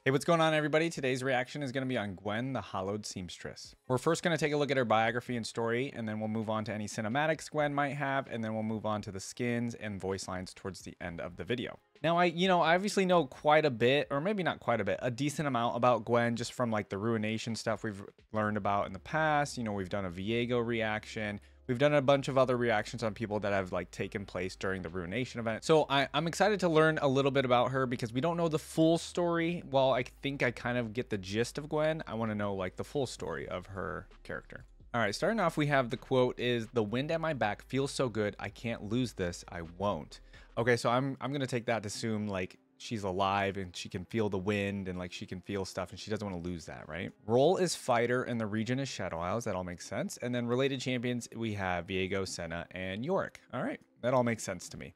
Hey, what's going on, everybody? Today's reaction is going to be on Gwen, the Hollowed Seamstress. We're first going to take a look at her biography and story, and then we'll move on to any cinematics Gwen might have, and then we'll move on to the skins and voice lines towards the end of the video. Now, I obviously know quite a bit, or maybe not quite a bit, a decent amount about Gwen just from like the Ruination stuff we've learned about in the past. We've done a Viego reaction. We've done a bunch of other reactions on people that have like taken place during the Ruination event. So I'm excited to learn a little bit about her because we don't know the full story. While I think I kind of get the gist of Gwen, I want to know like the full story of her character. All right, starting off, we have the quote is, "The wind at my back feels so good. I can't lose this. I won't." Okay, so I'm going to take that to assume like she's alive and she can feel the wind and like she can feel stuff and she doesn't want to lose that, right? Role is fighter and the region is Shadow Isles. That all makes sense. And then related champions, we have Viego, Senna, and Yorick. All right, that all makes sense to me.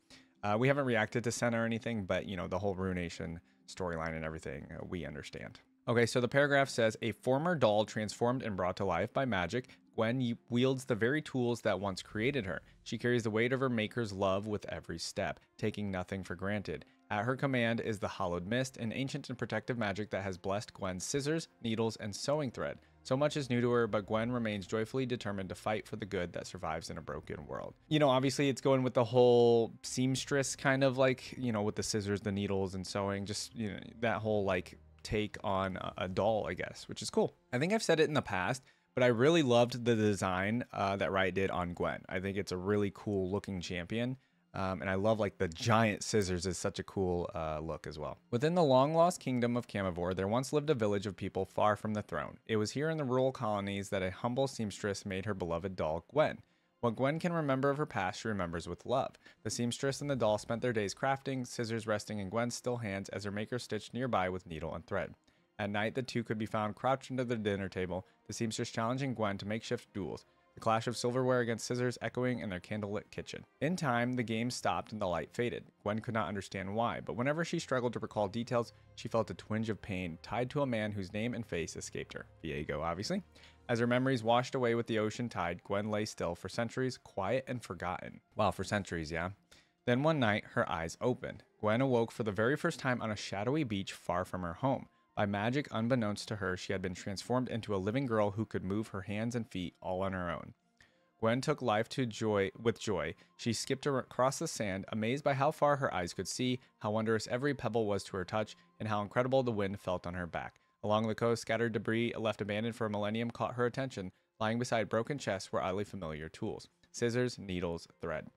We haven't reacted to Senna or anything, but the whole Ruination storyline and everything, we understand. Okay, so the paragraph says, "A former doll transformed and brought to life by magic, Gwen wields the very tools that once created her. She carries the weight of her maker's love with every step, taking nothing for granted. At her command is the Hallowed Mist, an ancient and protective magic that has blessed Gwen's scissors, needles, and sewing thread. So much is new to her, but Gwen remains joyfully determined to fight for the good that survives in a broken world." Obviously it's going with the whole seamstress kind of like, with the scissors, the needles, and sewing, just, that whole like take on a doll, I guess, which is cool. I think I've said it in the past, but I really loved the design that Riot did on Gwen. I think it's a really cool looking champion. And I love like the giant scissors is such a cool look as well. Within the long lost kingdom of Camivor, there once lived a village of people far from the throne. It was here in the rural colonies that a humble seamstress made her beloved doll, Gwen. What Gwen can remember of her past, she remembers with love. The seamstress and the doll spent their days crafting, scissors resting in Gwen's still hands as her maker stitched nearby with needle and thread. At night, the two could be found crouched under the dinner table, the seamstress challenging Gwen to makeshift duels, the clash of silverware against scissors echoing in their candlelit kitchen. In time, the game stopped and the light faded. Gwen could not understand why, but whenever she struggled to recall details, she felt a twinge of pain tied to a man whose name and face escaped her. Viego, obviously. As her memories washed away with the ocean tide, Gwen lay still for centuries, quiet and forgotten. Wow, for centuries, yeah. Then one night, her eyes opened. Gwen awoke for the very first time on a shadowy beach far from her home. By magic unbeknownst to her, she had been transformed into a living girl who could move her hands and feet all on her own. Gwen took life with joy. She skipped across the sand, amazed by how far her eyes could see, how wondrous every pebble was to her touch, and how incredible the wind felt on her back. Along the coast, scattered debris left abandoned for a millennium caught her attention. Lying beside broken chests were oddly familiar tools: scissors, needles, thread.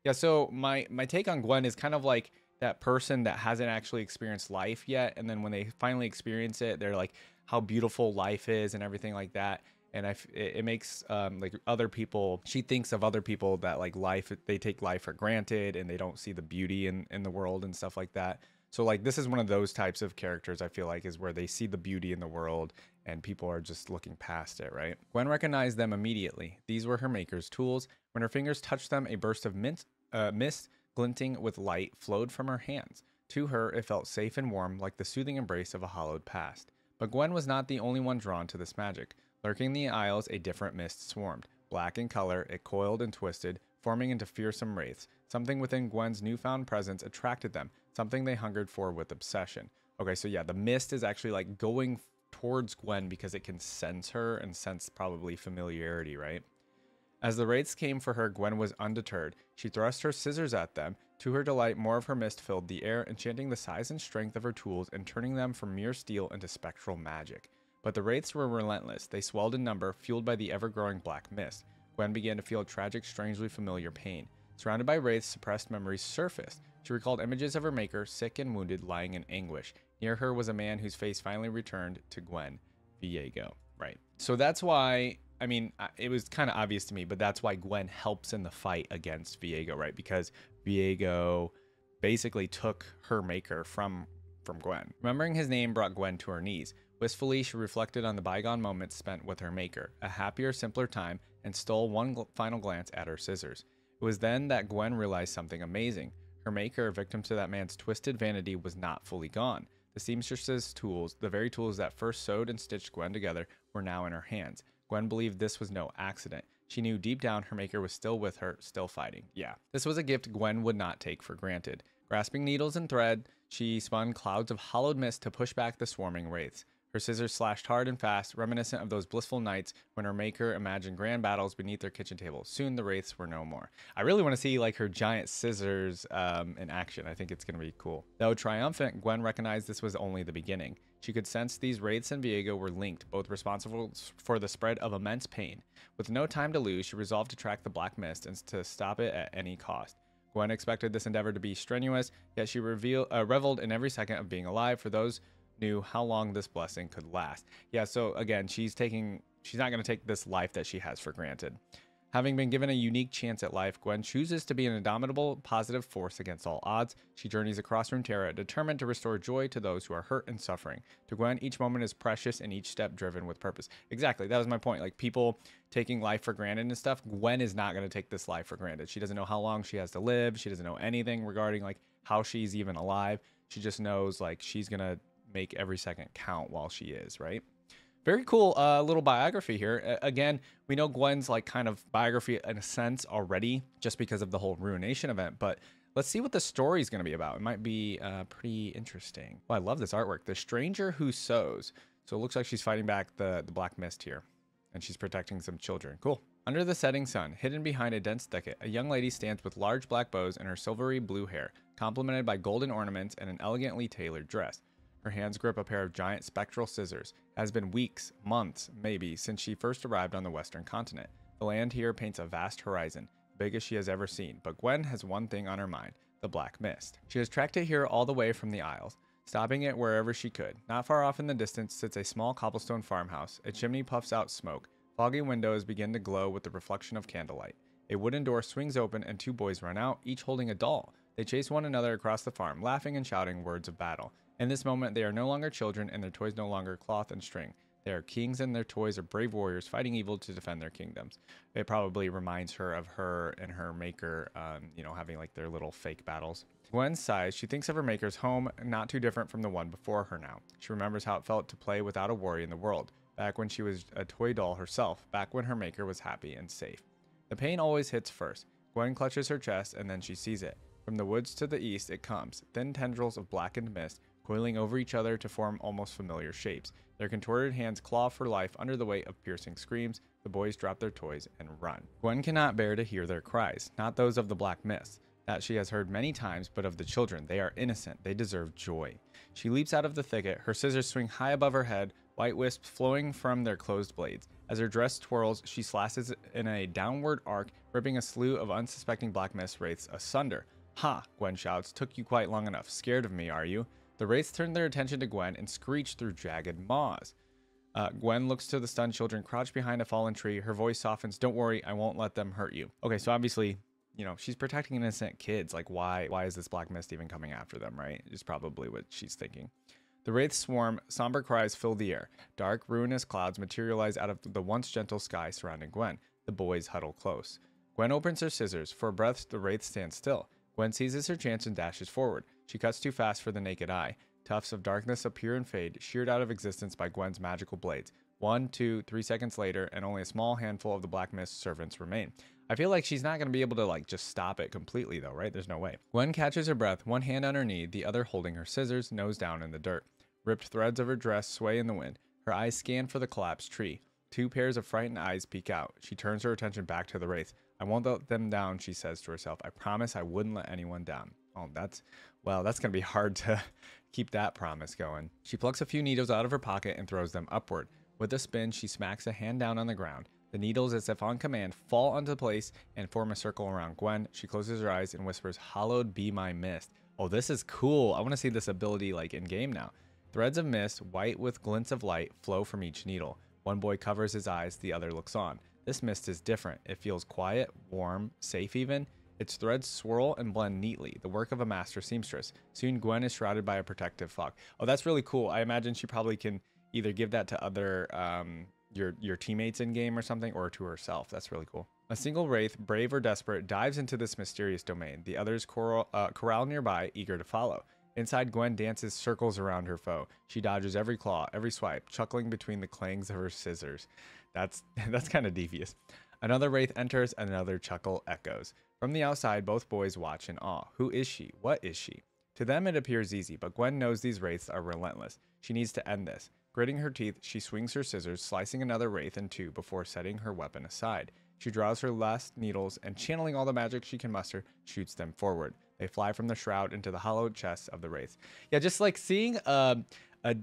Yeah, so my take on Gwen is kind of like that person that hasn't actually experienced life yet, and then when they finally experience it, they're like how beautiful life is and everything like that. And it makes like other people, she thinks of other people that like life, they take life for granted and they don't see the beauty in the world and stuff like that. So like this is one of those types of characters I feel like is where they see the beauty in the world and people are just looking past it, right? Gwen recognized them immediately. These were her maker's tools. When her fingers touched them, a burst of mist glinting with light flowed from her hands. To her, it felt safe and warm, like the soothing embrace of a hallowed past. But Gwen was not the only one drawn to this magic. Lurking in the aisles, a different mist swarmed. Black in color, it coiled and twisted, forming into fearsome wraiths. Something within Gwen's newfound presence attracted them, something they hungered for with obsession. Okay, so yeah, the mist is actually like going towards Gwen because it can sense her and sense probably familiarity, right? As the wraiths came for her, Gwen was undeterred. She thrust her scissors at them. To her delight, more of her mist filled the air, enchanting the size and strength of her tools and turning them from mere steel into spectral magic. But the wraiths were relentless. They swelled in number, fueled by the ever-growing black mist. Gwen began to feel a tragic, strangely familiar pain. Surrounded by wraiths, suppressed memories surfaced. She recalled images of her maker, sick and wounded, lying in anguish. Near her was a man whose face finally returned to Gwen. Viego. Right. So that's why, I mean, it was kind of obvious to me, but that's why Gwen helps in the fight against Viego, right? Because Viego basically took her maker from Gwen. Remembering his name brought Gwen to her knees. Wistfully, she reflected on the bygone moments spent with her maker, a happier, simpler time, and stole one final glance at her scissors. It was then that Gwen realized something amazing. Her maker, victim to that man's twisted vanity, was not fully gone. The seamstress's tools, the very tools that first sewed and stitched Gwen together, were now in her hands. Gwen believed this was no accident. She knew deep down her maker was still with her, still fighting. Yeah, this was a gift Gwen would not take for granted. Grasping needles and thread, She spun clouds of hollowed mist to push back the swarming wraiths. Her scissors slashed hard and fast, reminiscent of those blissful nights when her maker imagined grand battles beneath their kitchen table. Soon the wraiths were no more. I really want to see like her giant scissors in action. I think it's going to be cool. Though triumphant, Gwen recognized this was only the beginning. She could sense these wraiths and Viego were linked, both responsible for the spread of immense pain. With no time to lose, she resolved to track the black mist and to stop it at any cost. Gwen expected this endeavor to be strenuous, yet she reveled in every second of being alive, for those knew how long this blessing could last. Yeah, so again, she's not going to take this life that she has for granted. Having been given a unique chance at life, Gwen chooses to be an indomitable, positive force against all odds. She journeys across Runeterra, determined to restore joy to those who are hurt and suffering. To Gwen, each moment is precious and each step driven with purpose. Exactly, that was my point. Like, people taking life for granted and stuff, Gwen is not going to take this life for granted. She doesn't know how long she has to live. She doesn't know anything regarding, like, how she's even alive. She just knows, like, she's going to make every second count while she is, right? Very cool little biography here. Again, we know Gwen's like kind of biography in a sense already just because of the whole Ruination event, but let's see what the story is going to be about. It might be pretty interesting. Oh, I love this artwork. The Stranger Who Sows. So it looks like she's fighting back the Black Mist here, and she's protecting some children. Cool. Under the setting sun, hidden behind a dense thicket, a young lady stands with large black bows in her silvery blue hair, complemented by golden ornaments and an elegantly tailored dress. Her hands grip a pair of giant spectral scissors. It has been weeks, months, maybe, since she first arrived on the western continent. The land here paints a vast horizon, the biggest she has ever seen, but Gwen has one thing on her mind, the Black Mist. She has tracked it here all the way from the Isles, stopping it wherever she could. Not far off in the distance sits a small cobblestone farmhouse. A chimney puffs out smoke. Foggy windows begin to glow with the reflection of candlelight. A wooden door swings open and two boys run out, each holding a doll. They chase one another across the farm, laughing and shouting words of battle. In this moment, they are no longer children, and their toys no longer cloth and string. They are kings, and their toys are brave warriors fighting evil to defend their kingdoms. It probably reminds her of her and her maker, having like their little fake battles. Gwen sighs. She thinks of her maker's home, not too different from the one before her now. She remembers how it felt to play without a worry in the world, back when she was a toy doll herself, back when her maker was happy and safe. The pain always hits first. Gwen clutches her chest, and then she sees it. From the woods to the east it comes, thin tendrils of blackened mist, coiling over each other to form almost familiar shapes. Their contorted hands claw for life under the weight of piercing screams. The boys drop their toys and run. Gwen cannot bear to hear their cries, not those of the Black Mist, that she has heard many times, but of the children. They are innocent. They deserve joy. She leaps out of the thicket. Her scissors swing high above her head, white wisps flowing from their closed blades. As her dress twirls, she slashes in a downward arc, ripping a slew of unsuspecting Black Mist wraiths asunder. Ha, Gwen shouts. Took you quite long enough. Scared of me, are you? The wraiths turn their attention to Gwen and screech through jagged maws. Gwen looks to the stunned children crouched behind a fallen tree. Her voice softens. Don't worry, I won't let them hurt you. Okay, so obviously, she's protecting innocent kids. Like, why is this Black Mist even coming after them, right? Is probably what she's thinking. The wraiths swarm. Somber cries fill the air. Dark, ruinous clouds materialize out of the once gentle sky surrounding Gwen. The boys huddle close. Gwen opens her scissors. For a breath, the wraith stands still. Gwen seizes her chance and dashes forward. She cuts too fast for the naked eye. Tufts of darkness appear and fade, sheared out of existence by Gwen's magical blades. 1, 2, 3 seconds later, and only a small handful of the Black Mist servants remain. I feel like she's not going to be able to, just stop it completely, though, right? There's no way. Gwen catches her breath, one hand on her knee, the other holding her scissors, nose down in the dirt. Ripped threads of her dress sway in the wind. Her eyes scan for the collapsed tree. Two pairs of frightened eyes peek out. She turns her attention back to the wraith. I won't let them down, she says to herself. I promise I wouldn't let anyone down. Oh, that's going to be hard to keep that promise going. She plucks a few needles out of her pocket and throws them upward. With a spin, she smacks a hand down on the ground. The needles, as if on command, fall onto place and form a circle around Gwen. She closes her eyes and whispers, "Hallowed be my mist." Oh, this is cool. I want to see this ability in game now. Threads of mist, white with glints of light, flow from each needle. One boy covers his eyes, the other looks on. This mist is different. It feels quiet, warm, safe even. Its threads swirl and blend neatly, the work of a master seamstress. Soon Gwen is shrouded by a protective fog. Oh, that's really cool. I imagine she probably can either give that to other your teammates in game or something, or to herself. That's really cool. A single wraith, brave or desperate, dives into this mysterious domain. The others corral nearby, eager to follow. Inside, Gwen dances circles around her foe. She dodges every claw, every swipe, chuckling between the clangs of her scissors. That's kind of devious. Another wraith enters, and another chuckle echoes. From the outside, both boys watch in awe. Who is she? What is she? To them, it appears easy, but Gwen knows these wraiths are relentless. She needs to end this. Gritting her teeth, she swings her scissors, slicing another wraith in two before setting her weapon aside. She draws her last needles and, channeling all the magic she can muster, shoots them forward. They fly from the shroud into the hollowed chests of the wraiths. Yeah, just like seeing a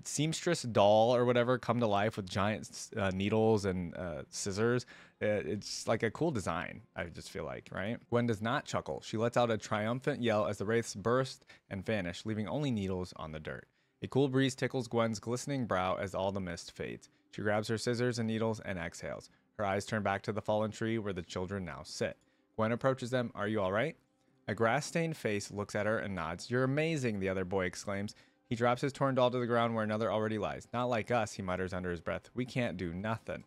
seamstress doll or whatever come to life with giant needles and scissors. It's like a cool design, I just feel like, right? Gwen does not chuckle. She lets out a triumphant yell as the wraiths burst and vanish, leaving only needles on the dirt. A cool breeze tickles Gwen's glistening brow as all the mist fades. She grabs her scissors and needles and exhales. Her eyes turn back to the fallen tree where the children now sit. Gwen approaches them. Are you all right? A grass-stained face looks at her and nods. You're amazing, the other boy exclaims. He drops his torn doll to the ground where another already lies. Not like us, he mutters under his breath. We can't do nothing.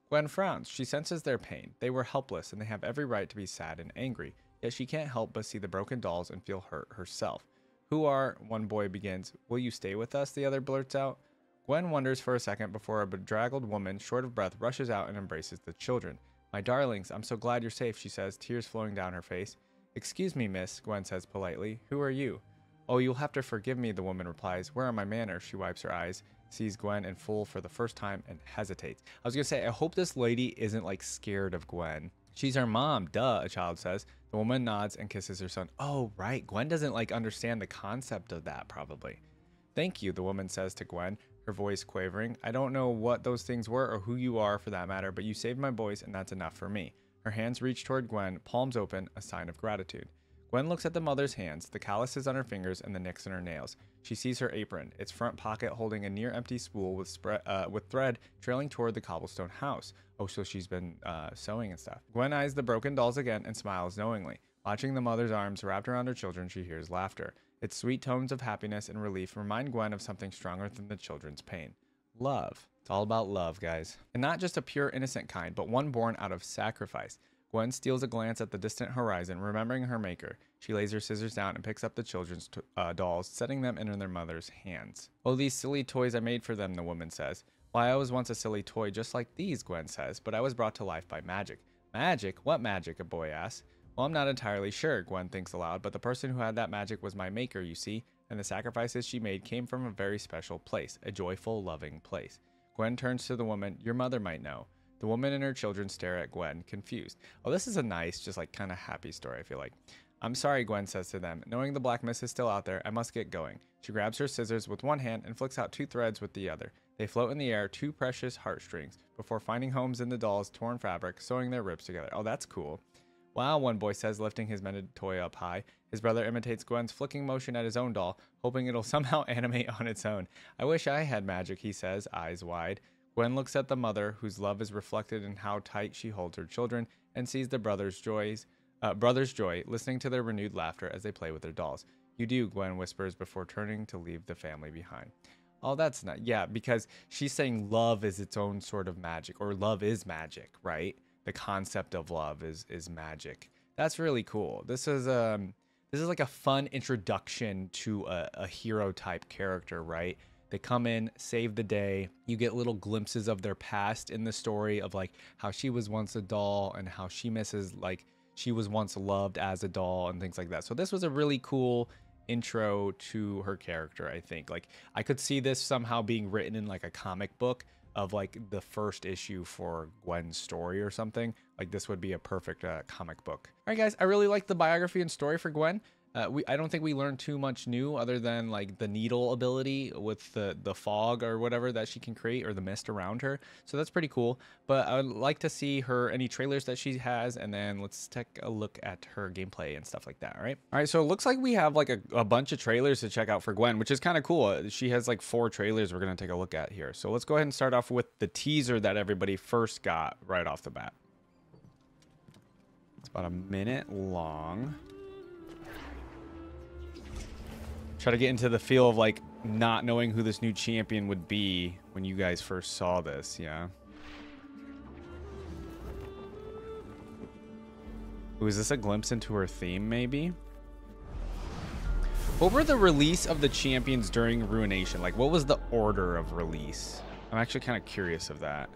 Gwen frowns. She senses their pain. They were helpless, and they have every right to be sad and angry. Yet she can't help but see the broken dolls and feel hurt herself. One boy begins. Will you stay with us? The other blurts out. Gwen wonders for a second before a bedraggled woman, short of breath, rushes out and embraces the children. My darlings, I'm so glad you're safe, she says, tears flowing down her face. Excuse me, miss, Gwen says politely. Who are you? Oh, you'll have to forgive me, the woman replies. Where are my manners? She wipes her eyes, sees Gwen in full for the first time, and hesitates. I was going to say, I hope this lady isn't, like, scared of Gwen. She's her mom, duh, a child says. The woman nods and kisses her son. Oh, right. Gwen doesn't, like, understand the concept of that, probably. Thank you, the woman says to Gwen, her voice quavering. I don't know what those things were or who you are for that matter, but you saved my boys, and that's enough for me. Her hands reach toward Gwen, palms open, a sign of gratitude. Gwen looks at the mother's hands, the calluses on her fingers and the nicks in her nails. She sees her apron, its front pocket holding a near-empty spool with thread trailing toward the cobblestone house. Oh, so she's been sewing and stuff. Gwen eyes the broken dolls again and smiles knowingly. Watching the mother's arms wrapped around her children, she hears laughter. Its sweet tones of happiness and relief remind Gwen of something stronger than the children's pain. Love. It's all about love, guys. And not just a pure, innocent kind, but one born out of sacrifice. Gwen steals a glance at the distant horizon, remembering her maker. She lays her scissors down and picks up the children's dolls, setting them in their mother's hands. Oh, these silly toys I made for them, the woman says. Why, I was once a silly toy just like these, Gwen says, but I was brought to life by magic. Magic? What magic? A boy asks. Well, I'm not entirely sure, Gwen thinks aloud, but the person who had that magic was my maker, you see, and the sacrifices she made came from a very special place, a joyful, loving place. Gwen turns to the woman. Your mother might know. The woman and her children stare at Gwen, confused. Oh, this is a nice, just like kind of happy story, I feel like. I'm sorry, Gwen says to them. Knowing the black mist is still out there, I must get going. She grabs her scissors with one hand and flicks out two threads with the other. They float in the air, two precious heartstrings, before finding homes in the doll's torn fabric, sewing their ribs together. Oh, that's cool. Wow, one boy says, lifting his mended toy up high. His brother imitates Gwen's flicking motion at his own doll, hoping it'll somehow animate on its own. I wish I had magic, he says, eyes wide. Gwen looks at the mother, whose love is reflected in how tight she holds her children, and sees the brother's joy, listening to their renewed laughter as they play with their dolls. You do, Gwen whispers before turning to leave the family behind. Oh, that's not, yeah, because she's saying love is its own sort of magic, or love is magic, right? The concept of love is magic. That's really cool. This is like a fun introduction to a hero type character, right? They come in, save the day. You get little glimpses of their past in the story of like how she was once a doll and how she misses like she was once loved as a doll and things like that. So this was a really cool intro to her character, I think. Like I could see this somehow being written in like a comic book of like the first issue for Gwen's story or something. Like this would be a perfect comic book. All right, guys, I really like the biography and story for Gwen. I don't think we learned too much new other than like the needle ability with the fog or whatever that she can create, or the mist around her. So that's pretty cool. But I would like to see any trailers that she has, and then let's take a look at her gameplay and stuff like that. All right, so it looks like we have like a bunch of trailers to check out for Gwen, which is kind of cool. She has like 4 trailers we're going to take a look at here. So let's go ahead and start off with the teaser that everybody first got right off the bat. It's about a minute long. Try to get into the feel of like not knowing who this new champion would be when you guys first saw this, yeah. Ooh, is this a glimpse into her theme, maybe? What were the release of the champions during Ruination? Like, what was the order of release? I'm actually kind of curious of that.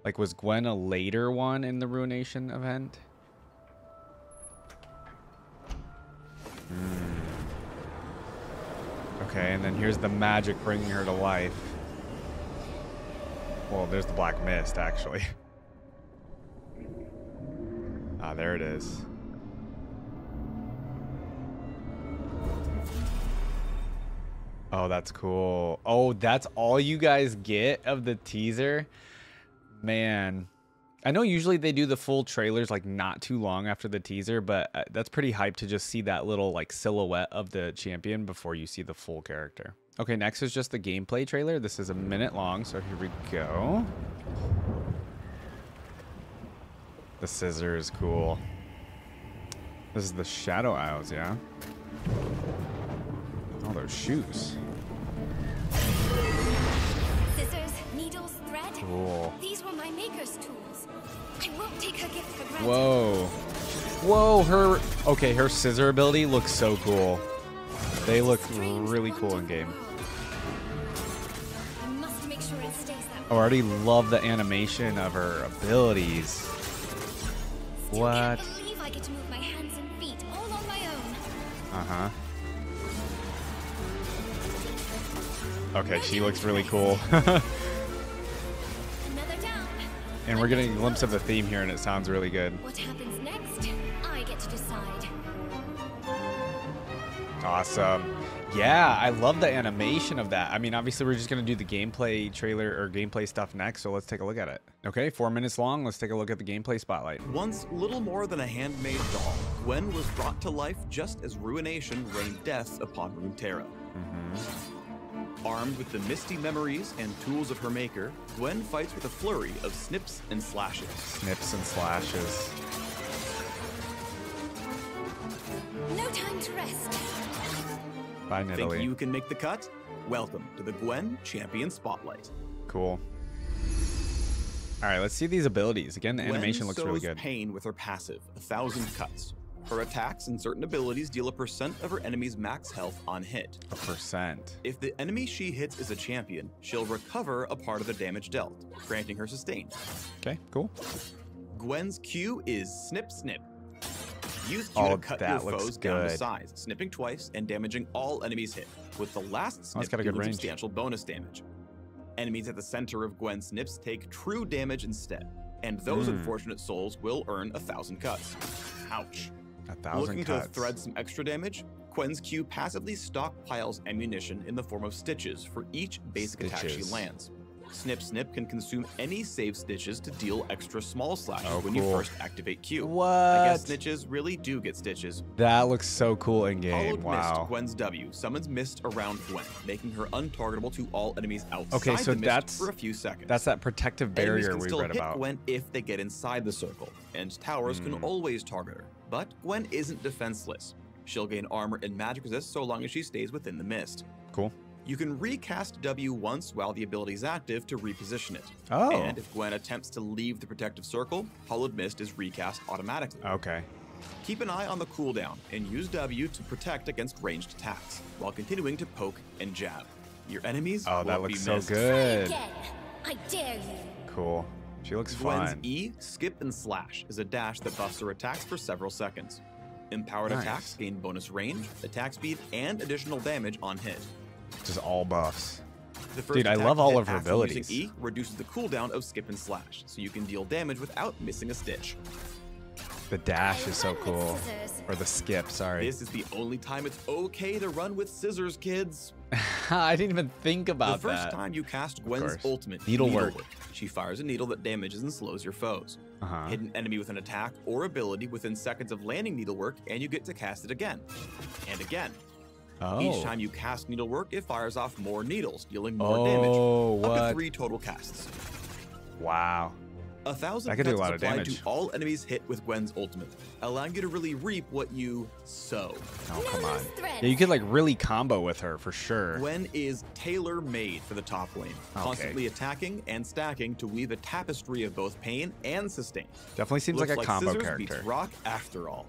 Like, was Gwen a later one in the Ruination event? Okay, and then here's the magic bringing her to life. Well, there's the black mist, actually. Ah, there it is. Oh, that's cool. Oh, that's all you guys get of the teaser? Man. I know usually they do the full trailers like not too long after the teaser, but that's pretty hype to just see that little like silhouette of the champion before you see the full character. Okay, next is just the gameplay trailer. This is a minute long, so here we go. The scissor is cool. This is the Shadow Isles, yeah? Oh, those shoes. Scissors, needles, thread. Cool. These were my maker's tools. I won't take her gift for granted. Whoa. Whoa, her scissor ability looks so cool. They look really cool in game. I must make sure it stays that way. I already love the animation of her abilities. Still What? can't believe I get to move my hands and feet all on my own. Uh-huh. Okay, she looks really cool. Another down. And we're getting a glimpse of the theme here, and it sounds really good. What happens next? I get to decide. Awesome. Yeah, I love the animation of that. I mean, obviously, we're just going to do the gameplay trailer or gameplay stuff next, so let's take a look at it. Okay, 4 minutes long. Let's take a look at the gameplay spotlight. Once little more than a handmade doll, Gwen was brought to life just as Ruination rained death upon Runeterra. Armed with the misty memories and tools of her maker, Gwen fights with a flurry of snips and slashes. Snips and slashes. No time to rest. Bye, Think Nidalee. you can make the cut? Welcome to the Gwen Champion Spotlight. Cool. All right, let's see these abilities. Again, the animation looks really sows good. pain with her passive, 1,000 cuts. Her attacks and certain abilities deal a percent of her enemy's max health on hit. A percent. If the enemy she hits is a champion, she'll recover a part of the damage dealt, granting her sustain. Okay, cool. Gwen's Q is Snip Snip. Use Q Oh, to cut that your looks foes down to good. size, snipping twice and damaging all enemies hit, with the last snip got a good dealing range. substantial bonus damage. Enemies at the center of Gwen's snips take true damage instead, and those unfortunate souls will earn 1,000 cuts. Ouch. 1,000 Looking cuts. to thread some extra damage? Gwen's Q passively stockpiles ammunition in the form of stitches for each basic attack she Stitches. lands. Snip Snip can consume any save stitches to deal extra small slashes when you cool. first activate Q. What? I guess snitches really do get stitches. That looks so cool in game. Hollowed Wow. Mist, Gwen's W, summons mist around Gwen, making her untargetable to all enemies outside Okay, so the mist that's- for a few seconds. That's that protective Enemies barrier can we still read hit about. Gwen if they get inside the circle, and towers can always target her. But Gwen isn't defenseless. She'll gain armor and magic resist so long as she stays within the mist. Cool. You can recast W once while the ability is active to reposition it. Oh. And if Gwen attempts to leave the protective circle, Hollowed Mist is recast automatically. Okay. Keep an eye on the cooldown and use W to protect against ranged attacks, while continuing to poke and jab. Your enemies Oh, that won't be looks so missed. good. Again. I dare you. Cool. She looks Gwen's fun. E, Skip and Slash is a dash that buffs her attacks for several seconds. Empowered Nice. attacks gain bonus range, attack speed, and additional damage on hit. Just all buffs. The first Dude, I attack love to all hit of her after abilities. using E reduces the cooldown of Skip and Slash, so you can deal damage without missing a stitch. The dash is so Run with cool. scissors. Or the skip, sorry. This is the only time it's okay to run with scissors, kids. I didn't even think about The first that. time you cast Gwen's course. ultimate, Needlework. she fires a needle that damages and slows your foes. Uh-huh. Hit an enemy with an attack or ability within seconds of landing Needlework, and you get to cast it again. And again. Oh. Each time you cast Needlework, it fires off more needles, dealing more damage. Oh, Up to what? 3 total casts. Wow. 1,000 That could do a cuts lot is of applied damage. to all enemies hit with Gwen's ultimate, allowing you to really reap what you sow. Oh, No come on. loose threads. Yeah, you could like really combo with her for sure. Gwen is tailor-made for the top lane, Okay. constantly attacking and stacking to weave a tapestry of both pain and sustain. Definitely seems Looks like a combo scissors character. Beats rock after all.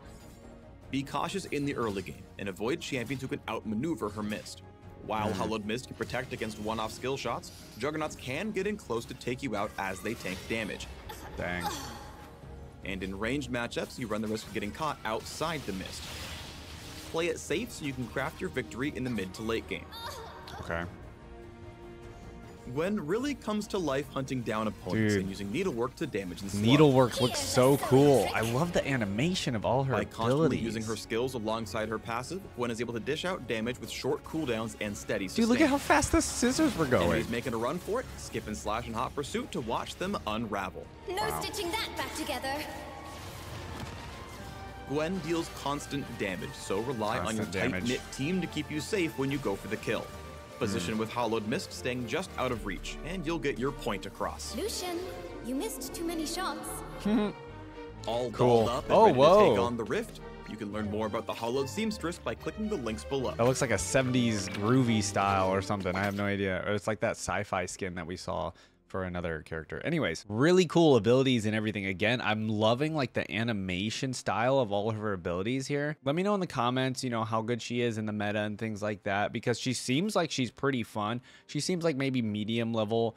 Be cautious in the early game and avoid champions who can outmaneuver her mist. While Hmm. Hollowed Mist can protect against one-off skill shots, Juggernauts can get in close to take you out as they tank damage. play it safe so you can craft your victory in the mid to late game. Okay. Gwen really comes to life hunting down opponents and using needlework to damage and slow. Needlework looks so cool. I love the animation of all her By constantly abilities. using her skills alongside her passive, Gwen is able to dish out damage with short cooldowns and steady sustain. Dude, look at how fast the scissors were going. Enemies making a run for it, skip and slash in hot pursuit to watch them unravel. No stitching that back together. Gwen deals constant damage, so rely on your Constant damage. tight-knit team to keep you safe when you go for the kill. Position with Hollowed Mist staying just out of reach, and you'll get your point across. Lucian, you missed too many shots. All Cool. dolled up and Oh, ready whoa. to take on the Rift. You can learn more about the Hollowed Seamstress by clicking the links below. That looks like a 70s groovy style or something. I have no idea. Or it's like that sci-fi skin that we saw for another character. Anyways, really cool abilities and everything. Again, I'm loving like the animation style of all of her abilities here. Let me know in the comments, you know, how good she is in the meta and things like that, because she seems like she's pretty fun. She seems like maybe medium level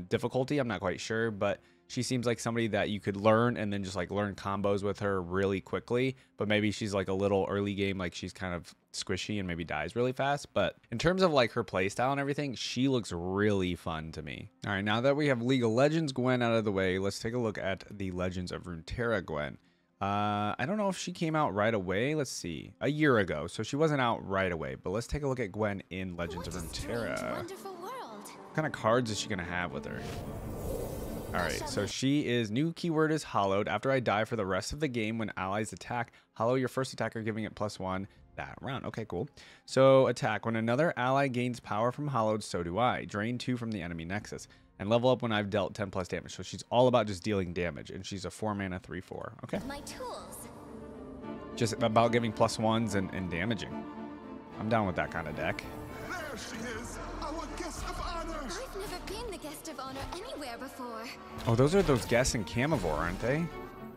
difficulty. I'm not quite sure, but she seems like somebody that you could learn and then just like learn combos with her really quickly. But maybe she's like a little early game, like she's kind of squishy and maybe dies really fast. But in terms of like her playstyle and everything, she looks really fun to me. All right, now that we have League of Legends Gwen out of the way, let's take a look at the Legends of Runeterra Gwen. I don't know if she came out right away. Let's see, a year ago, so she wasn't out right away. But let's take a look at Gwen in Legends of Runeterra. Wonderful world. What kind of cards is she gonna have with her? All right, so she is, new keyword is Hollowed. After I die for the rest of the game, when allies attack, hollow your first attacker, giving it +1 that round. Okay, cool. So attack. When another ally gains power from Hollowed, so do I. Drain 2 from the enemy nexus. And level up when I've dealt 10 plus damage. So she's all about just dealing damage. And she's a 4 mana 3/4. Okay. My tools. Just about giving +1s and damaging. I'm down with that kind of deck. There she is, our guest of honor. I've never been the guest of honor anywhere before. Oh, those are those Guess and Camivore, aren't they?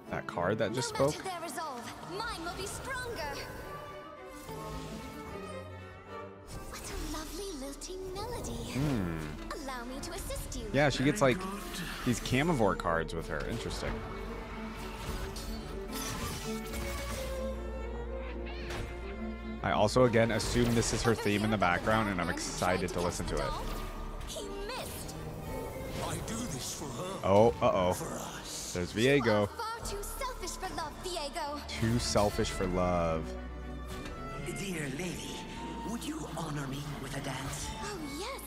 That card that just No spoke. matter their resolve, mine will be stronger. What a lovely lilting melody. Allow me to assist you. Yeah, she gets like these Camivore cards with her. Interesting. I also, again, assume this is her theme in the background, and I'm excited to listen to it. He missed. I do this for her. Oh, uh-oh. For us. There's You are Viego. far too selfish for love, Viego. Too selfish for love. Dear lady, would you honor me with a dance? Oh, yes.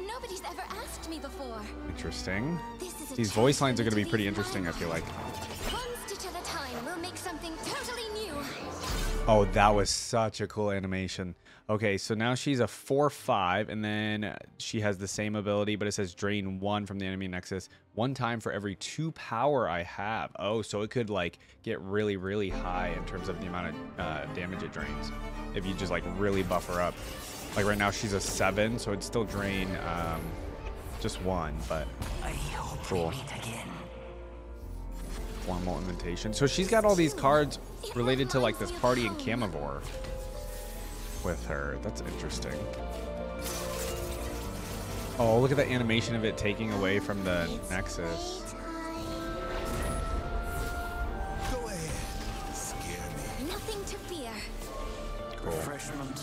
Nobody's ever asked me before. Interesting. This is a These chance voice for lines are me going to be leave pretty my interesting, I feel like. One stitch at a time will make something totally new. Oh, that was such a cool animation. Okay, so now she's a 4/5, and then she has the same ability, but it says drain 1 from the enemy nexus 1 time for every 2 power I have. Oh, so it could like get really, really high in terms of the amount of damage it drains if you just like really buff her up. Like right now she's a 7, so it'd still drain just 1, but I hope Cool. we meet again. formal invitation. So she's got all these cards related to like this party in Camivore with her. That's interesting. Oh, look at the animation of it taking away from the nexus. Go ahead, scare me. Nothing to fear. Cool. Refreshment.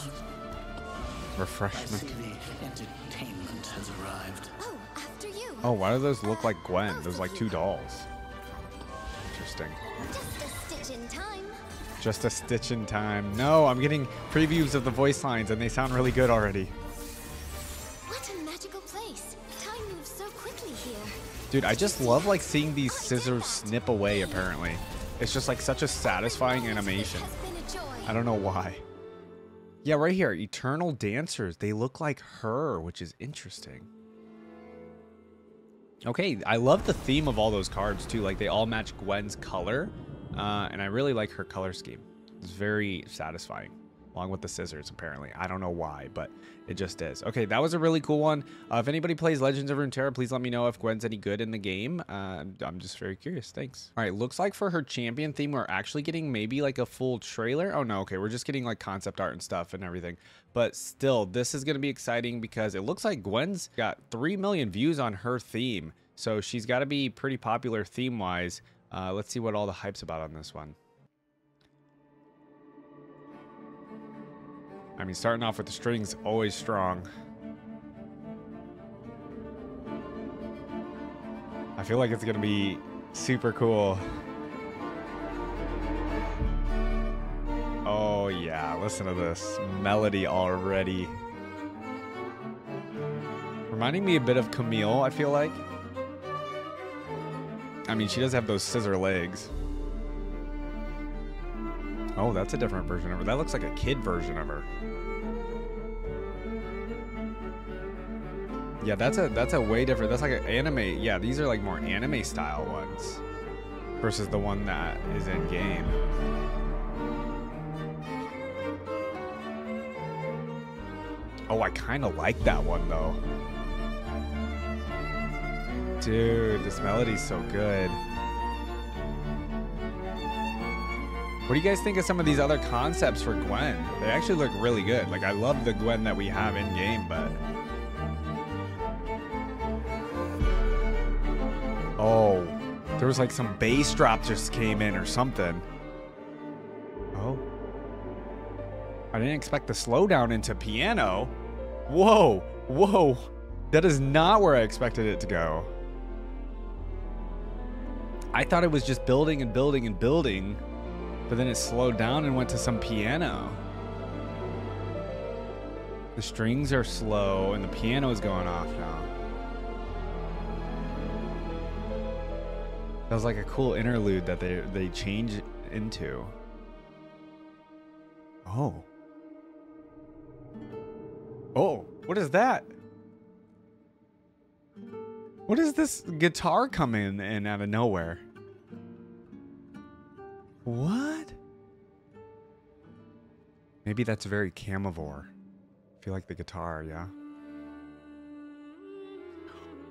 I Refreshment. see the entertainment has arrived. Oh, after you. Oh, why do those look like Gwen? Those like 2 dolls. Interesting. Just a stitch in time. Just a stitch in time. No, I'm getting previews of the voice lines and they sound really good already. What a magical place. Time moves so quickly here. Dude, I just love like seeing these scissors snip away apparently. It's just like such a satisfying animation. Has been a joy. I don't know why. Yeah, right here, Eternal Dancers. They look like her, which is interesting. Okay, I love the theme of all those cards too. Like they all match Gwen's color, and I really like her color scheme. It's very satisfying, along with the scissors apparently. I don't know why, but it just is. Okay, that was a really cool one. If anybody plays Legends of Runeterra, please let me know if Gwen's any good in the game. I'm just very curious. Thanks. All right, looks like for her champion theme, we're actually getting maybe like a full trailer. Oh no, okay, we're just getting like concept art and stuff and everything. But still, this is going to be exciting because it looks like Gwen's got 3 million views on her theme. So she's got to be pretty popular theme-wise. Let's see what all the hype's about on this one. I mean, starting off with the strings, always strong. I feel like it's gonna be super cool. Oh yeah, listen to this melody already. Reminding me a bit of Camille, I feel like. I mean, she does have those scissor legs. Oh, that's a different version of her. That looks like a kid version of her. Yeah, that's a way different. That's like an anime. Yeah, these are like more anime style ones versus the one that is in game. Oh, I kind of like that one though. Dude, this melody's so good. What do you guys think of some of these other concepts for Gwen? They actually look really good. Like, I love the Gwen that we have in game, but... Oh, there was like some bass drop just came in or something. Oh. I didn't expect the slowdown into piano. Whoa, whoa. That is not where I expected it to go. I thought it was just building and building and building, but then it slowed down and went to some piano. The strings are slow and the piano is going off now. That was like a cool interlude that they changed into. Oh. Oh, what is that? What is this guitar coming in out of nowhere? What? Maybe that's very Camivore. I feel like the guitar, yeah.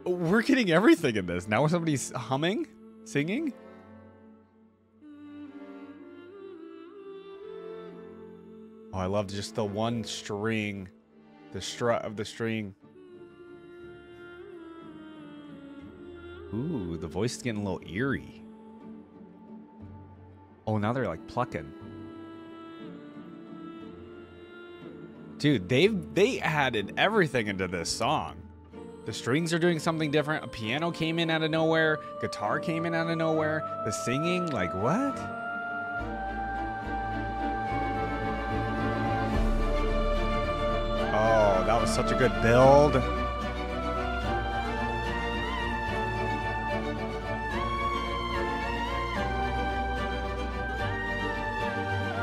We're getting everything in this. Now somebody's humming? Singing? Oh, I love just the one string. The strut of the string. Ooh, the voice is getting a little eerie. Oh, now they're like plucking. Dude, they added everything into this song. The strings are doing something different. A piano came in out of nowhere. Guitar came in out of nowhere. The singing, like what? Oh, that was such a good build.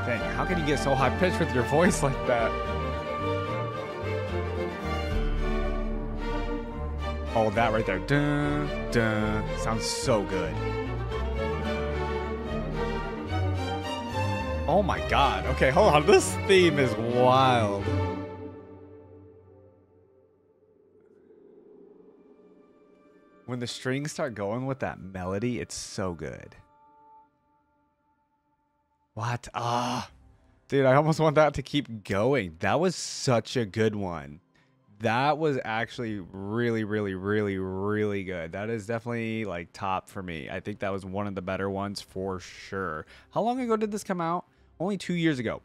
Dang, how can you get so high pitched with your voice like that? Oh, that right there. Dun, dun. Sounds so good. Oh my god. Okay, hold on. This theme is wild. When the strings start going with that melody, it's so good. What? Ah. Dude, I almost want that to keep going. That was such a good one. That was actually really, really, really, really good. That is definitely like top for me. I think that was one of the better ones for sure. How long ago did this come out? Only 2 years ago.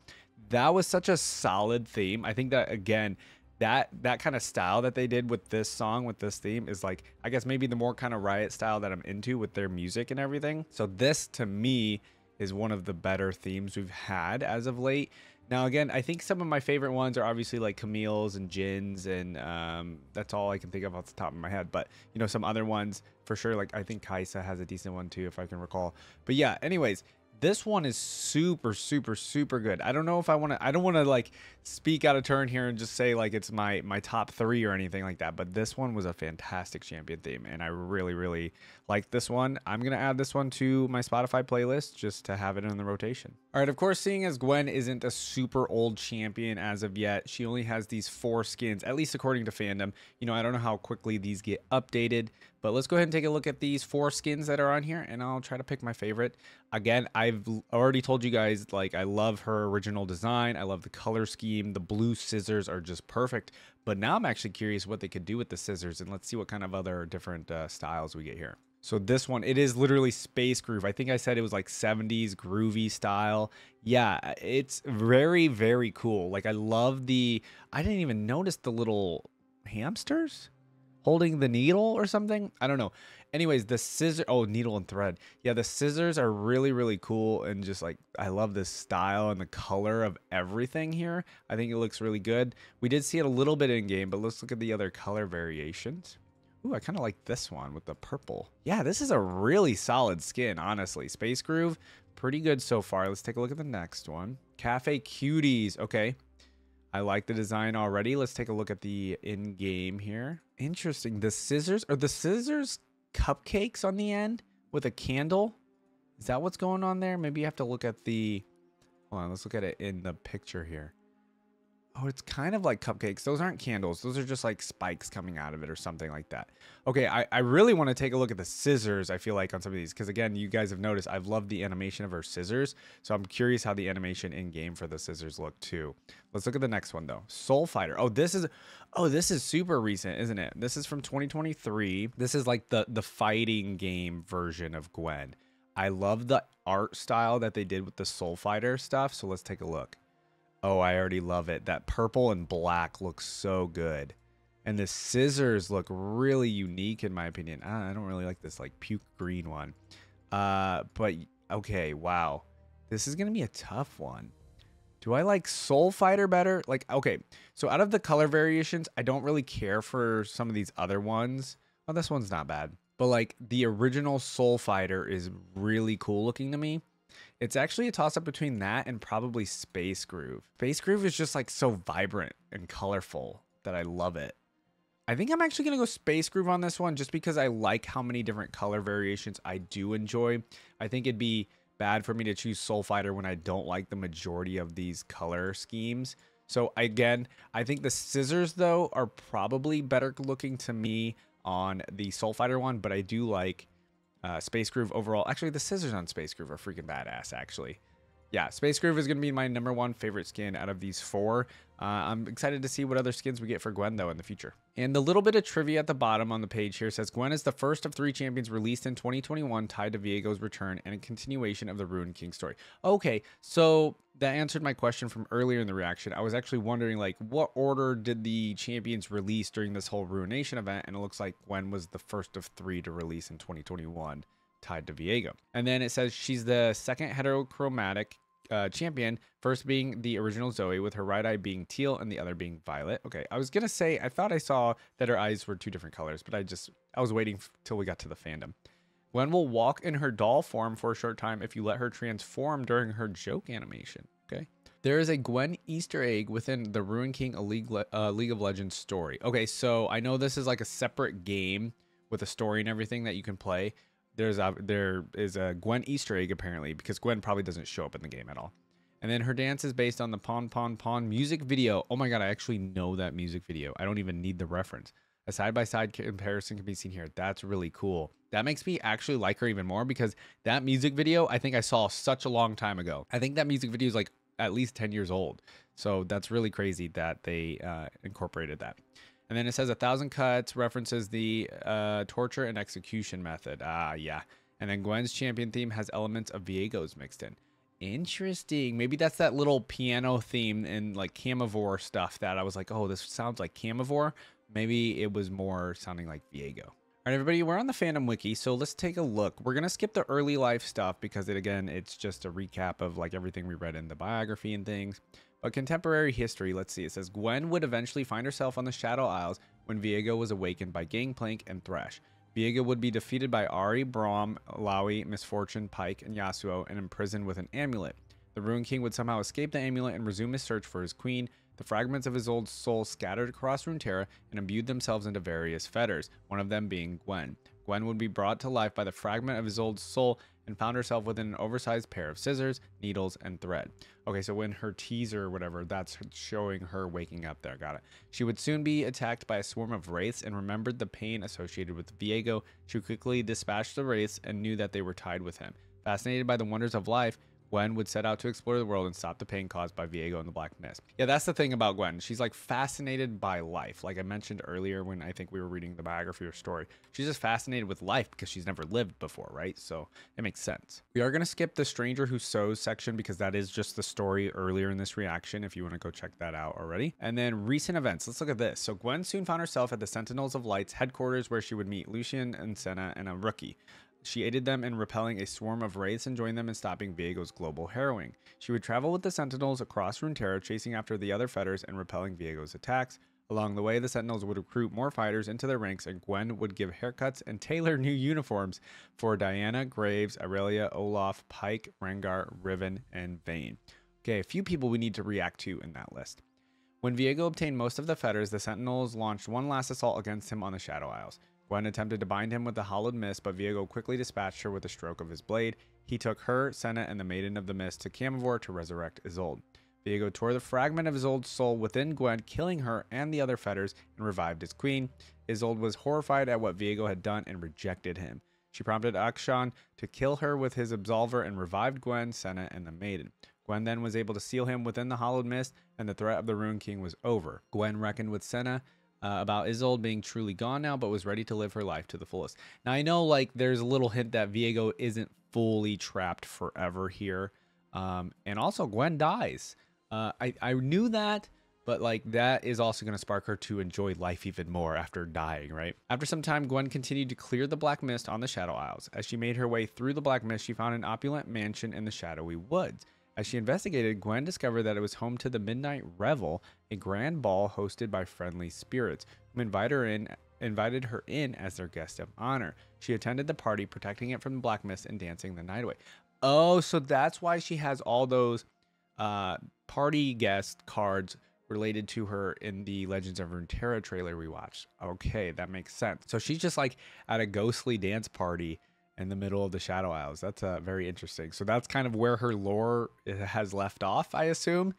That was such a solid theme. I think that, again, that kind of style that they did with this song, with this theme is like, I guess maybe the more kind of Riot style that I'm into with their music and everything. So this to me is one of the better themes we've had as of late. Now, again, I think some of my favorite ones are obviously like Camille's and Jin's, and that's all I can think of off the top of my head. But, you know, some other ones for sure, like I think Kaisa has a decent one too, if I can recall. But yeah, anyways, this one is super, super, super good. I don't know if I want to, I don't want to like speak out of turn here and just say like it's my top 3 or anything like that. But this one was a fantastic champion theme, and I really, really like this one. I'm going to add this one to my Spotify playlist just to have it in the rotation. All right, of course, seeing as Gwen isn't a super old champion as of yet, she only has these 4 skins, at least according to fandom. You know, I don't know how quickly these get updated, but let's go ahead and take a look at these 4 skins that are on here, and I'll try to pick my favorite. Again, I've already told you guys, like, I love her original design. I love the color scheme. The blue scissors are just perfect, but now I'm actually curious what they could do with the scissors, and let's see what kind of other different styles we get here. So this one, it is literally Space Groove. I think I said it was like 70s groovy style. Yeah, it's very, very cool. Like I love I didn't even notice the little hamsters holding the needle or something. I don't know. Anyways, the scissor, oh, needle and thread. Yeah, the scissors are really, really cool. And just like, I love this style and the color of everything here. I think it looks really good. We did see it a little bit in game, but let's look at the other color variations. Ooh, I kind of like this one with the purple. Yeah, this is a really solid skin, honestly. Space Groove, pretty good so far. Let's take a look at the next one. Cafe Cuties. Okay. I like the design already. Let's take a look at the in-game here. Interesting. The scissors, are the scissors cupcakes on the end with a candle? Is that what's going on there? Maybe you have to look at the, hold on, let's look at it in the picture here. Oh, it's kind of like cupcakes. Those aren't candles. Those are just like spikes coming out of it or something like that. Okay, I really want to take a look at the scissors, I feel like, on some of these. Because, again, you guys have noticed I've loved the animation of her scissors. So I'm curious how the animation in-game for the scissors look, too. Let's look at the next one, though. Soul Fighter. Oh, this is super recent, isn't it? This is from 2023. This is like the fighting game version of Gwen. I love the art style that they did with the Soul Fighter stuff. So let's take a look. Oh, I already love it. That purple and black looks so good. And the scissors look really unique in my opinion. I don't really like this like puke green one. But okay, wow. This is going to be a tough one. Do I like Soul Fighter better? Like, okay. So out of the color variations, I don't really care for some of these other ones. Oh, this one's not bad. But like the original Soul Fighter is really cool looking to me. It's actually a toss-up between that and probably Space Groove. Space Groove is just like so vibrant and colorful that I love it. I think I'm actually going to go Space Groove on this one just because I like how many different color variations I do enjoy. I think it'd be bad for me to choose Soul Fighter when I don't like the majority of these color schemes. So again, I think the scissors though are probably better looking to me on the Soul Fighter one, but I do like Space Groove overall. Actually, the scissors on Space Groove are freaking badass, actually. Yeah, Space Groove is going to be my #1 favorite skin out of these 4. I'm excited to see what other skins we get for Gwen, though, in the future. And the little bit of trivia at the bottom on the page here says, Gwen is the first of 3 champions released in 2021 tied to Viego's return and a continuation of the Ruined King story. Okay, so that answered my question from earlier in the reaction. I was actually wondering, like, what order did the champions release during this whole Ruination event? And it looks like Gwen was the first of 3 to release in 2021 tied to Viego. And then it says she's the second heterochromatic champion, first being the original Zoe, with her right eye being teal and the other being violet. Okay, I was gonna say I thought I saw that her eyes were 2 different colors, but I was waiting till we got to the fandom. Gwen will walk in her doll form for a short time if you let her transform during her joke animation. Okay, there is a Gwen Easter egg within the Ruined King League of Legends story. Okay, so I know this is like a separate game with a story and everything that you can play. There is a Gwen Easter egg apparently, because Gwen probably doesn't show up in the game at all. And then her dance is based on the Pon Pon Pon music video. Oh my god, I actually know that music video. I don't even need the reference. A side-by-side comparison can be seen here. That's really cool. That makes me actually like her even more, because that music video I think I saw such a long time ago. I think that music video is like at least 10 years old. So that's really crazy that they incorporated that. And then it says 1,000 cuts, references the torture and execution method. Yeah. And then Gwen's champion theme has elements of Viego's mixed in. Interesting. Maybe that's that little piano theme and like Camivore stuff that I was like, oh, this sounds like Camivore. Maybe it was more sounding like Viego. All right, everybody, we're on the fandom wiki, so let's take a look. We're going to skip the early life stuff because it's just a recap of like everything we read in the biography and things. But contemporary history, let's see. It says Gwen would eventually find herself on the Shadow Isles when Viego was awakened by Gangplank and Thresh. Viego would be defeated by Ahri, Braum, Illaoi, Misfortune, Pike, and Yasuo and imprisoned with an amulet. The Ruined King would somehow escape the amulet and resume his search for his queen. The fragments of his old soul scattered across Runeterra and imbued themselves into various fetters, one of them being Gwen. Gwen would be brought to life by the fragment of his old soul and found herself within an oversized pair of scissors, needles, and thread. Okay, so in her teaser or whatever, that's showing her waking up there. Got it. She would soon be attacked by a swarm of wraiths and remembered the pain associated with Viego. She quickly dispatched the wraiths and knew that they were tied with him. Fascinated by the wonders of life, Gwen would set out to explore the world and stop the pain caused by Viego and the Black Mist. Yeah, that's the thing about Gwen. She's like fascinated by life. Like I mentioned earlier when I think we were reading the biography or story. She's just fascinated with life because she's never lived before, right? So it makes sense. We are going to skip the Stranger Who Sews section because that is just the story earlier in this reaction if you want to go check that out already. And then recent events. Let's look at this. So Gwen soon found herself at the Sentinels of Light's headquarters where she would meet Lucian and Senna and a rookie. She aided them in repelling a swarm of wraiths and joined them in stopping Viego's global harrowing. She would travel with the Sentinels across Runeterra, chasing after the other fetters and repelling Viego's attacks. Along the way, the Sentinels would recruit more fighters into their ranks, and Gwen would give haircuts and tailor new uniforms for Diana, Graves, Aurelia, Olaf, Pike, Rengar, Riven, and Vayne. Okay, a few people we need to react to in that list. When Viego obtained most of the fetters, the Sentinels launched one last assault against him on the Shadow Isles. Gwen attempted to bind him with the Hallowed Mist, but Viego quickly dispatched her with a stroke of his blade. He took her, Senna, and the Maiden of the Mist to Camivor to resurrect Isolde. Viego tore the fragment of Isolde's soul within Gwen, killing her and the other fetters, and revived his queen. Isolde was horrified at what Viego had done and rejected him. She prompted Akshan to kill her with his Absolver and revived Gwen, Senna, and the Maiden. Gwen then was able to seal him within the Hallowed Mist, and the threat of the Ruined King was over. Gwen reckoned with Senna about Isolde being truly gone now, but was ready to live her life to the fullest. Now, I know like there's a little hint that Viego isn't fully trapped forever here. And also Gwen dies. I knew that, but like that is also going to spark her to enjoy life even more after dying, right? After some time, Gwen continued to clear the Black Mist on the Shadow Isles. As she made her way through the Black Mist, she found an opulent mansion in the shadowy woods. As she investigated, Gwen discovered that it was home to the Midnight Revel, a grand ball hosted by friendly spirits, who invited her in as their guest of honor. She attended the party, protecting it from the Black Mist and dancing the night away. Oh, so that's why she has all those party guest cards related to her in the Legends of Runeterra trailer we watched. Okay, that makes sense. So she's just like at a ghostly dance party in the middle of the Shadow Isles. That's very interesting. So that's kind of where her lore has left off, I assume.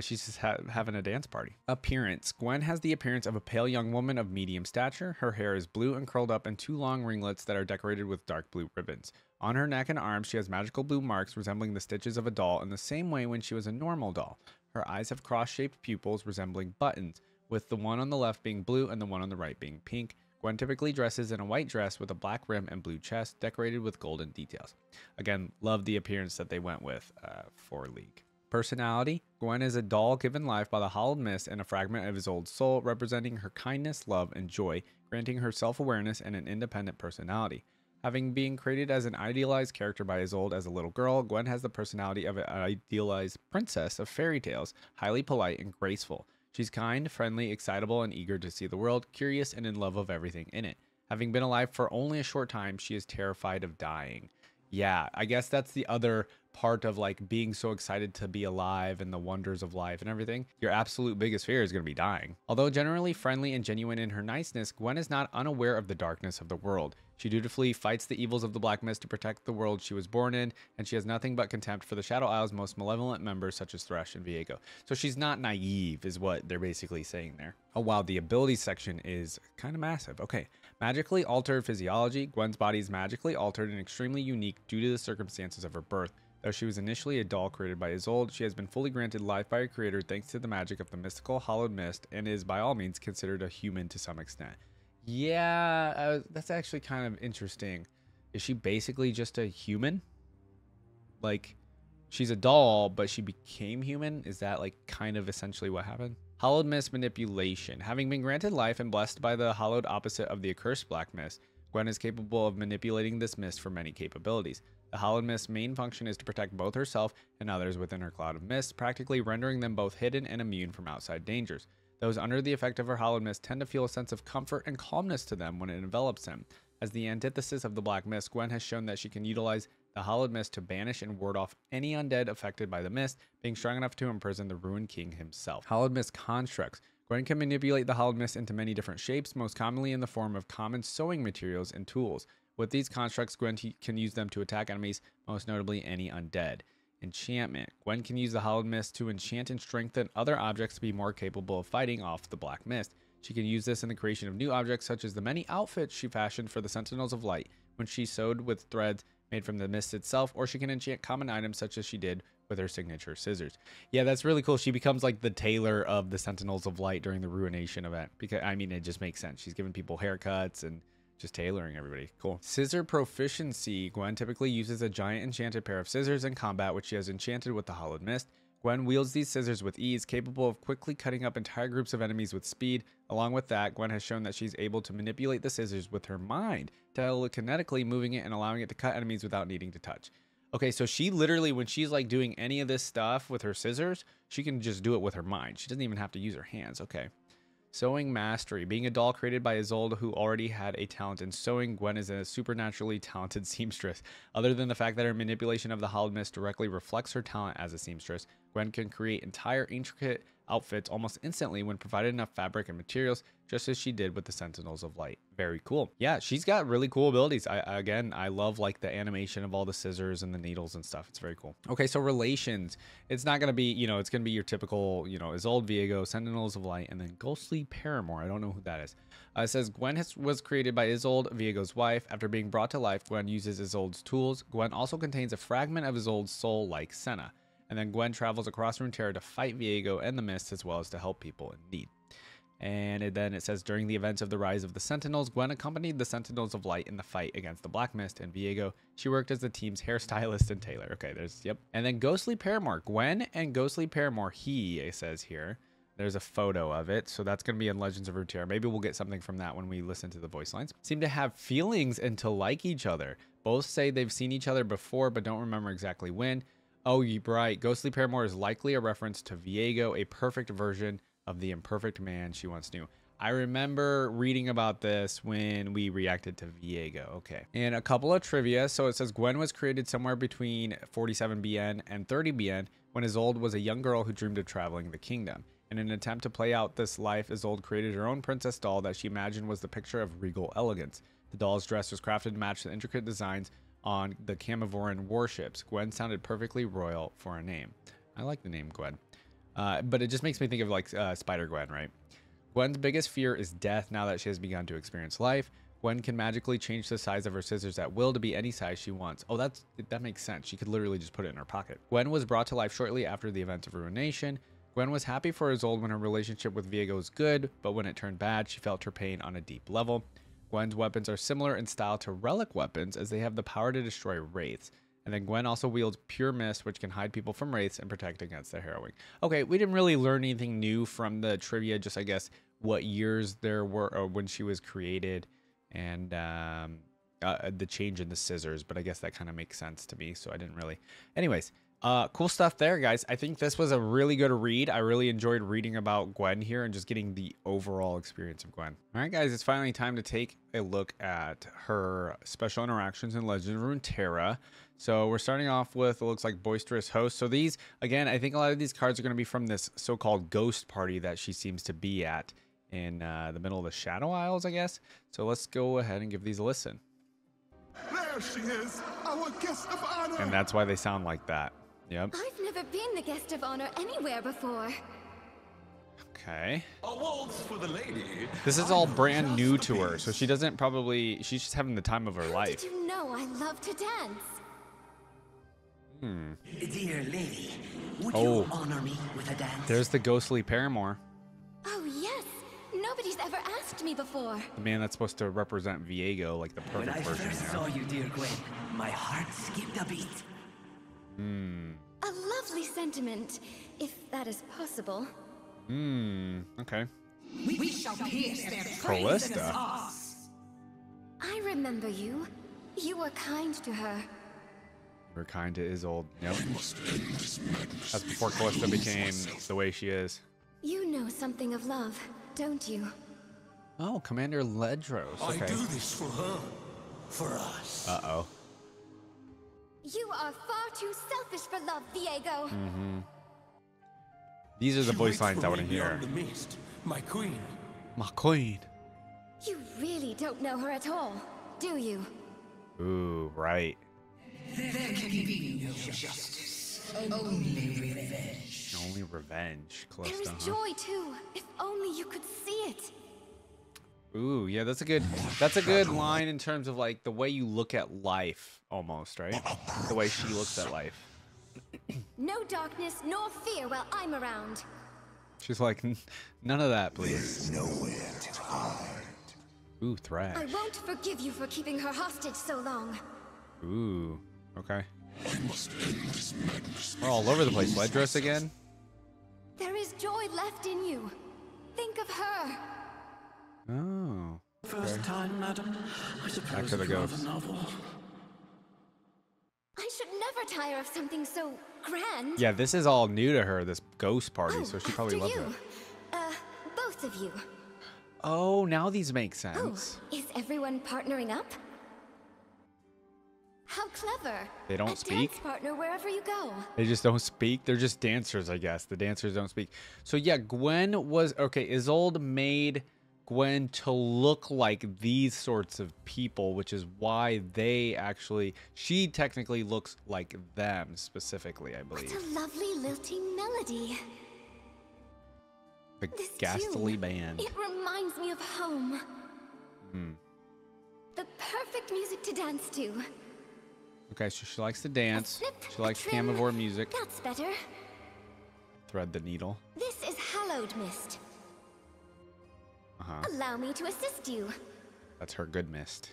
She's just having a dance party. Appearance. Gwen has the appearance of a pale young woman of medium stature. Her hair is blue and curled up in two long ringlets that are decorated with dark blue ribbons. On her neck and arms, she has magical blue marks resembling the stitches of a doll in the same way when she was a normal doll. Her eyes have cross-shaped pupils resembling buttons, with the one on the left being blue and the one on the right being pink. Gwen typically dresses in a white dress with a black rim and blue chest, decorated with golden details. Again, love the appearance that they went with for League. Personality. Gwen is a doll given life by the Hallowed Mist and a fragment of his old soul, representing her kindness, love, and joy, granting her self-awareness and an independent personality. Having been created as an idealized character by Isolde as a little girl, Gwen has the personality of an idealized princess of fairy tales, highly polite and graceful. She's kind, friendly, excitable, and eager to see the world, curious and in love of everything in it. Having been alive for only a short time, she is terrified of dying. Yeah, I guess that's the other part of like being so excited to be alive and the wonders of life and everything. Your absolute biggest fear is going to be dying. Although generally friendly and genuine in her niceness, Gwen is not unaware of the darkness of the world. She dutifully fights the evils of the Black Mist to protect the world she was born in, and she has nothing but contempt for the Shadow Isles' most malevolent members such as Thresh and Viego. So she's not naive is what they're basically saying there. Oh wow, the abilities section is kind of massive. Okay, magically altered physiology. Gwen's body is magically altered and extremely unique due to the circumstances of her birth. Though she was initially a doll created by Isolde, she has been fully granted life by her creator thanks to the magic of the mystical Hallowed Mist and is by all means considered a human to some extent. Yeah, that's actually kind of interesting. Is she basically just a human? Like, she's a doll, but she became human? Is that like kind of essentially what happened? Hallowed Mist manipulation. Having been granted life and blessed by the hallowed opposite of the accursed Black Mist, Gwen is capable of manipulating this mist for many capabilities. The Hallowed Mist's main function is to protect both herself and others within her cloud of mist, practically rendering them both hidden and immune from outside dangers. Those under the effect of her Hallowed Mist tend to feel a sense of comfort and calmness to them when it envelops them. As the antithesis of the Black Mist, Gwen has shown that she can utilize the Hallowed Mist to banish and ward off any undead affected by the mist, being strong enough to imprison the Ruined King himself. Hallowed Mist constructs. Gwen can manipulate the Hallowed Mist into many different shapes, most commonly in the form of common sewing materials and tools. With these constructs, Gwen can use them to attack enemies, most notably any undead. Enchantment. Gwen can use the Hallowed Mist to enchant and strengthen other objects to be more capable of fighting off the Black Mist. She can use this in the creation of new objects, such as the many outfits she fashioned for the Sentinels of Light when she sewed with threads made from the mist itself, or she can enchant common items such as she did with her signature scissors. Yeah, that's really cool. She becomes like the tailor of the Sentinels of Light during the Ruination event, because I mean, it just makes sense. She's giving people haircuts and just tailoring everybody. Cool. Scissor proficiency. Gwen typically uses a giant enchanted pair of scissors in combat, which she has enchanted with the Hallowed Mist. Gwen wields these scissors with ease, capable of quickly cutting up entire groups of enemies with speed. Along with that, Gwen has shown that she's able to manipulate the scissors with her mind, telekinetically moving it and allowing it to cut enemies without needing to touch. Okay, so she literally, when she's like doing any of this stuff with her scissors, she can just do it with her mind. She doesn't even have to use her hands. Okay. Sewing mastery. Being a doll created by Isolde, who already had a talent in sewing, Gwen is a supernaturally talented seamstress. Other than the fact that her manipulation of the Hallowed Mist directly reflects her talent as a seamstress, Gwen can create entire intricate outfits almost instantly when provided enough fabric and materials, just as she did with the Sentinels of Light. Very cool. Yeah, she's got really cool abilities. I love like the animation of all the scissors and the needles and stuff. It's very cool. Okay, so relations. It's not going to be, you know, it's going to be your typical, you know, Isolde, Viego, Sentinels of Light, and then Ghostly Paramore. I don't know who that is. It says Gwen was created by Isolde, Viego's wife. After being brought to life, Gwen uses Isolde's tools. Gwen also contains a fragment of Isolde's soul like Senna. And then Gwen travels across Runeterra to fight Viego and the Mist, as well as to help people in need. And then it says, during the events of the Rise of the Sentinels, Gwen accompanied the Sentinels of Light in the fight against the Black Mist and Viego. She worked as the team's hairstylist and tailor. Okay, there's, yep. And then Ghostly Paramore. Gwen and Ghostly Paramore, it says here. There's a photo of it, so that's going to be in Legends of Runeterra. Maybe we'll get something from that when we listen to the voice lines. Seem to have feelings and to like each other. Both say they've seen each other before, but don't remember exactly when. Oh, you're right. Ghostly Paramore is likely a reference to Viego, a perfect version of the imperfect man she once knew. I remember reading about this when we reacted to Viego. Okay. And a couple of trivia. So it says Gwen was created somewhere between 47 BN and 30 BN when Isolde was a young girl who dreamed of traveling the kingdom. In an attempt to play out this life, Isolde created her own princess doll that she imagined was the picture of regal elegance. The doll's dress was crafted to match the intricate designs on the Camavoran warships. Gwen sounded perfectly royal for a name. I like the name Gwen. But it just makes me think of like Spider-Gwen, right? Gwen's biggest fear is death now that she has begun to experience life. Gwen can magically change the size of her scissors at will to be any size she wants. Oh, that makes sense. She could literally just put it in her pocket. Gwen was brought to life shortly after the events of Ruination. Gwen was happy for Isolde when her relationship with Viego was good, but when it turned bad, she felt her pain on a deep level. Gwen's weapons are similar in style to relic weapons, as they have the power to destroy wraiths. And then Gwen also wields Pure Mist, which can hide people from wraiths and protect against their harrowing. Okay, we didn't really learn anything new from the trivia, just I guess what years there were or when she was created, and the change in the scissors, but I guess that kind of makes sense to me, so I didn't really. Anyways, cool stuff there, guys. I think this was a really good read. I really enjoyed reading about Gwen here and just getting the overall experience of Gwen. All right, guys, it's finally time to take a look at her special interactions in Legend of Runeterra. So we're starting off with, it looks like Boisterous Host. So these, again, I think a lot of these cards are going to be from this so-called ghost party that she seems to be at in the middle of the Shadow Isles, I guess. So let's go ahead and give these a listen. There she is, our guest of honor. And that's why they sound like that. Yep. I've never been the guest of honor anywhere before. Okay. A waltz for the lady. This is all brand new to her, so she doesn't probably, she's just having the time of her life. Did you know I love to dance? Dear lady, would you honor me with a dance? There's the Ghostly Paramore. Oh yes, nobody's ever asked me before. The man that's supposed to represent Viego, like the When perfect I version first there. saw you, dear Gwen, my heart skipped a beat. A lovely sentiment, if that is possible. Okay. We shall pierce their Callista. I remember you. You were kind to her. We're kind to Isolde. Yep. That's before Callista became the way she is. You know something of love, don't you? Oh, Commander Ledros. I Okay. do this for her, for us. Uh-oh. You are far too selfish for love, Viego. These are the She voice waits lines for I want to me hear. beyond the mist, my queen. My queen. You really don't know her at all, do you? Ooh, right. There can be no justice, only revenge. Only revenge, There Callista, is huh? joy too, if only you could see it. Ooh, yeah, that's a good line in terms of like the way you look at life, almost, right? The way she looks at life. No darkness nor fear while I'm around. She's like, none of that, please. Nowhere to hide. Ooh, Thrash. I won't forgive you for keeping her hostage so long. Ooh, okay. I must end this madness. We're all over the place. Ledros again? There is joy left in you. Think of her. Oh. First time, madam. I suppose to the if you have ghost. a novel. I should never tire of something so grand. Yeah, this is all new to her, this ghost party, Oh, so she probably after loves you. it. Both of you. Oh, now these make Oh, sense. is everyone partnering up? How clever. They don't a speak? dance partner wherever you go. They just don't speak. They're just dancers, I guess. The dancers don't speak. So yeah, Gwen was okay. Isolde made Gwen to look like these sorts of people, which is why she technically looks like them specifically, I What believe. a lovely lilting melody. The This Ghastly tune, Band. It reminds me of home. The perfect music to dance to. Okay, so she likes to dance. snip, She a likes trim. Camivore music. That's better. Thread the needle. This is hallowed mist. Uh-huh. Allow me to assist you. That's her good mist.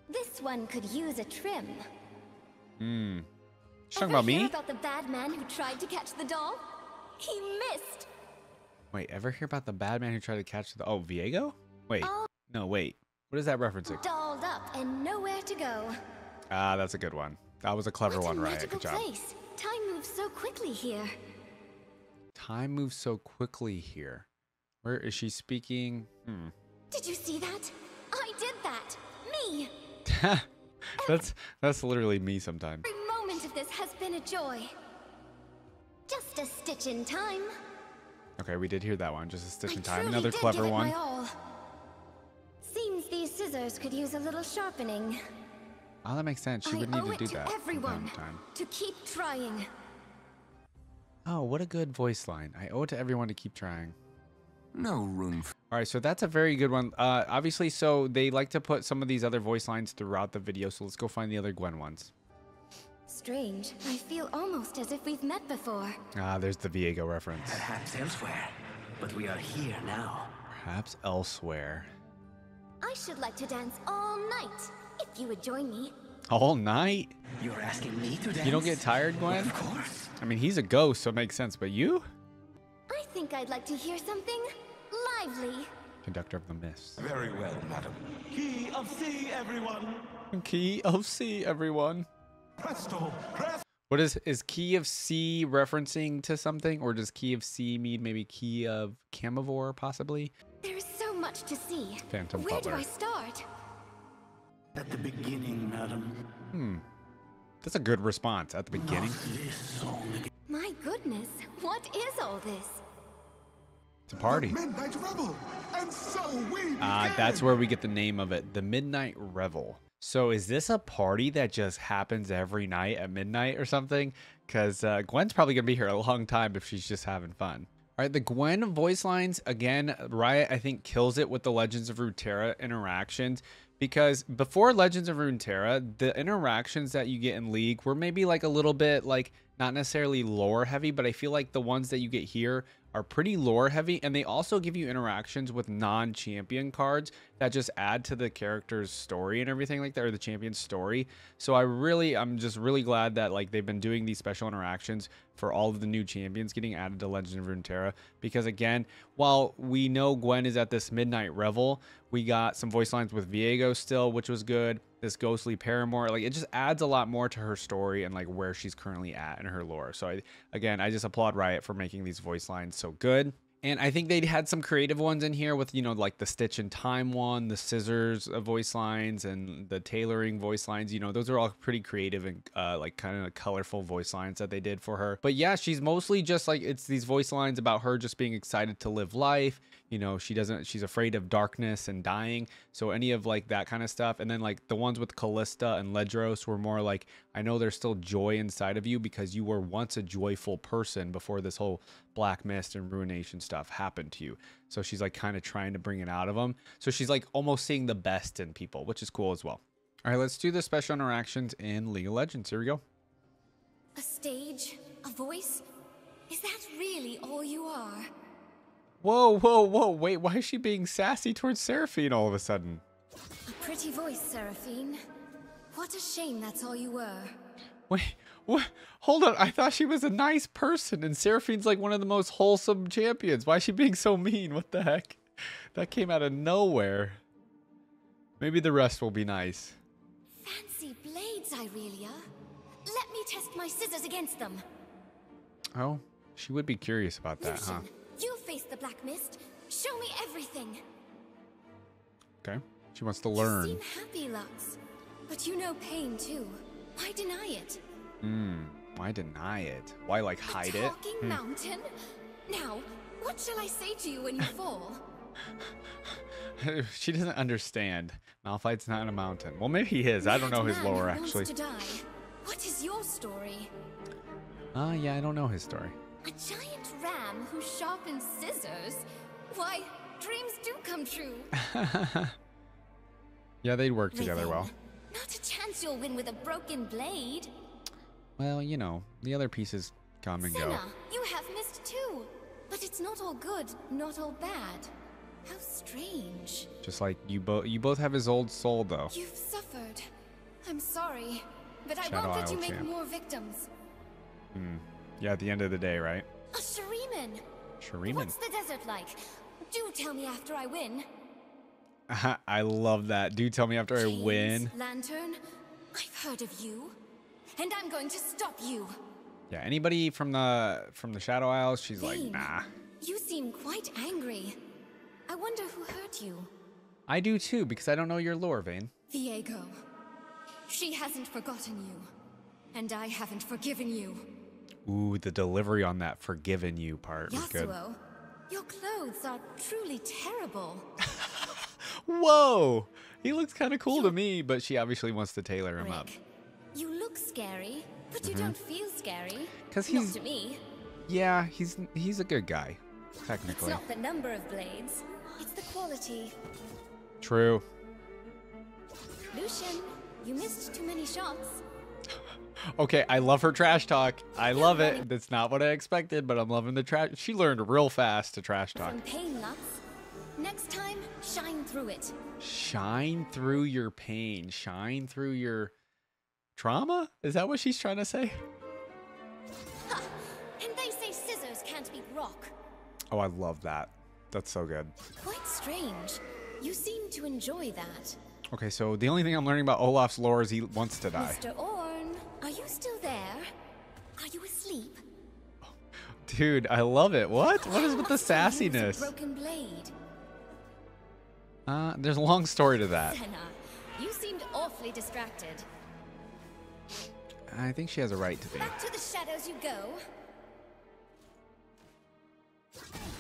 This one could use a trim. She's talking about Ever hear me? about the bad man who tried to catch the doll? He missed. Wait, ever hear about the bad man who tried to catch the... Oh, Viego? Wait. No, wait. What is that referencing? Dolled up and nowhere to go. Ah, that's a good one. That was a clever What one, a Riot. magical Good job. place. Time moves so quickly here. Time moves so quickly here. Where is she speaking? Did you see that? I did that. Me. That's literally me sometimes. Every moment of this has been a joy. Just a stitch in time. Okay, we did hear that one. Just a stitch I in time. truly Another did clever give it one. my all. Seems these scissors could use a little sharpening. Oh, that makes sense. She I would owe need to it do that from everyone time to time. to keep trying. Oh, what a good voice line. I owe it to everyone to keep trying. No room for All right, so that's a very good one. Obviously, so they like to put some of these other voice lines throughout the video, so let's go find the other Gwen ones. Strange. I feel almost as if we've met before. Ah, there's the Viego reference. Perhaps elsewhere. But we are here now. Perhaps elsewhere. I should like to dance all night, if you would join me. All night? You're asking me to dance? You don't get tired, Gwen? Of course. I mean, he's a ghost, so it makes sense, but you? I think I'd like to hear something lively. Conductor of the Mist. very well, madam. Key of C, everyone. Key of C, everyone. Presto, presto. What is Key of C referencing to something? Or does Key of C mean maybe Key of Camivore, possibly? There is so much to see. Phantom Where Butler. do I start? At the beginning, madam. That's a good response at the beginning. This song again. My goodness, what is all this? It's a party. Midnight Rebel. And so we That's where we get the name of it, the Midnight Revel. So is this a party that just happens every night at midnight or something? Because Gwen's probably going to be here a long time if she's just having fun. All right, the Gwen voice lines, again, Riot, I think, kills it with the Legends of Runeterra interactions. Because before Legends of Runeterra, the interactions that you get in League were maybe like a little bit like not necessarily lore heavy, but I feel like the ones that you get here are pretty lore heavy, and they also give you interactions with non-champion cards that just add to the character's story and everything like that, or the champion's story. So I'm just really glad that like they've been doing these special interactions for all of the new champions getting added to Legends of Runeterra, because again, while we know Gwen is at this Midnight Revel, we got some voice lines with Viego still, which was good. This ghostly paramour, like it just adds a lot more to her story and like where she's currently at in her lore. So I just applaud Riot for making these voice lines so good. And I think they had some creative ones in here with, you know, like the Stitch in Time one, the Scissors voice lines, and the tailoring voice lines. You know, those are all pretty creative and like kind of colorful voice lines that they did for her. But yeah, she's mostly just like, it's these voice lines about her just being excited to live life. You know, she's afraid of darkness and dying. So any of like that kind of stuff. And then like the ones with Callista and Ledros were more like, I know there's still joy inside of you because you were once a joyful person before this whole black mist and ruination stuff happened to you. So she's like kind of trying to bring it out of them. So she's like almost seeing the best in people, which is cool as well. All right, let's do the special interactions in League of Legends. Here we go. A stage? A voice? Is that really all you are? Whoa, whoa, whoa. Wait, why is she being sassy towards Seraphine all of a sudden? A pretty voice, Seraphine. What a shame that's all you were. Wait, what? Hold on. I thought she was a nice person, and Seraphine's like one of the most wholesome champions. Why is she being so mean? What the heck? That came out of nowhere. Maybe the rest will be nice. Fancy blades, Irelia. Let me test my scissors against them. Oh, she would be curious about that, huh? Lucian, you face the Black Mist. Show me everything. Okay. She wants to You learn. seem happy, Lux. But you know pain, too. Why deny it? Why deny it? Why, like, hide A it? talking mountain? Now, what shall I say to you when you fall? She doesn't understand. Malphite's not in a mountain. Well, maybe he is. I don't know his Mad man lore, who wants actually. to die. What is your story? Yeah, I don't know his story. A giant ram who sharpens scissors? Why, dreams do come true. Yeah, they'd work together Raven, well. Not a chance you'll win with a broken blade. Well, you know, the other pieces come and go. Senna, you have missed too. But it's not all good, not all bad. How strange. Just like you both have his old soul, though. You've suffered. I'm sorry, but I Shadow won't let you Isle make champ. more victims. Yeah, at the end of the day, right? A Shuriman. Shuriman. What's the desert like? Do tell me after I win. I love that. Do tell me after I Chains, win. Lantern, I've heard of you, and I'm going to stop you. Yeah, anybody from the Shadow Isles, she's like, Vayne, nah. You seem quite angry. I wonder who hurt you. I do too, because I don't know your lore, Vayne. Viego. She hasn't forgotten you, and I haven't forgiven you. Ooh, the delivery on that forgiven you part was good. Yasuo, your clothes are truly terrible. Whoa! He looks kind of cool to me, but she obviously wants to tailor him up. Rick, you look scary, but you don't feel scary. 'Cause Not he's- to me. Yeah, he's a good guy, It's technically. not the number of blades, it's the quality. True. Lucian, you missed too many shots. Okay, I love her trash talk. I love it. That's not what I expected, but I'm loving the trash. She learned real fast to trash talk. From pain, Lux. Next time, shine through it. Shine through your pain. Shine through your trauma? Is that what she's trying to say? Ha! And they say scissors can't beat rock. Oh, I love that. That's so good. Quite strange. You seem to enjoy that. Okay, so the only thing I'm learning about Olaf's lore is he wants to die. Mr. Orn, are you still there? Are you asleep? Dude, I love it. What? What is with the What's to use a sassiness? broken blade? There's a long story to that. Senna, you seemed awfully distracted. I think she has a right to be. Back to the shadows you go.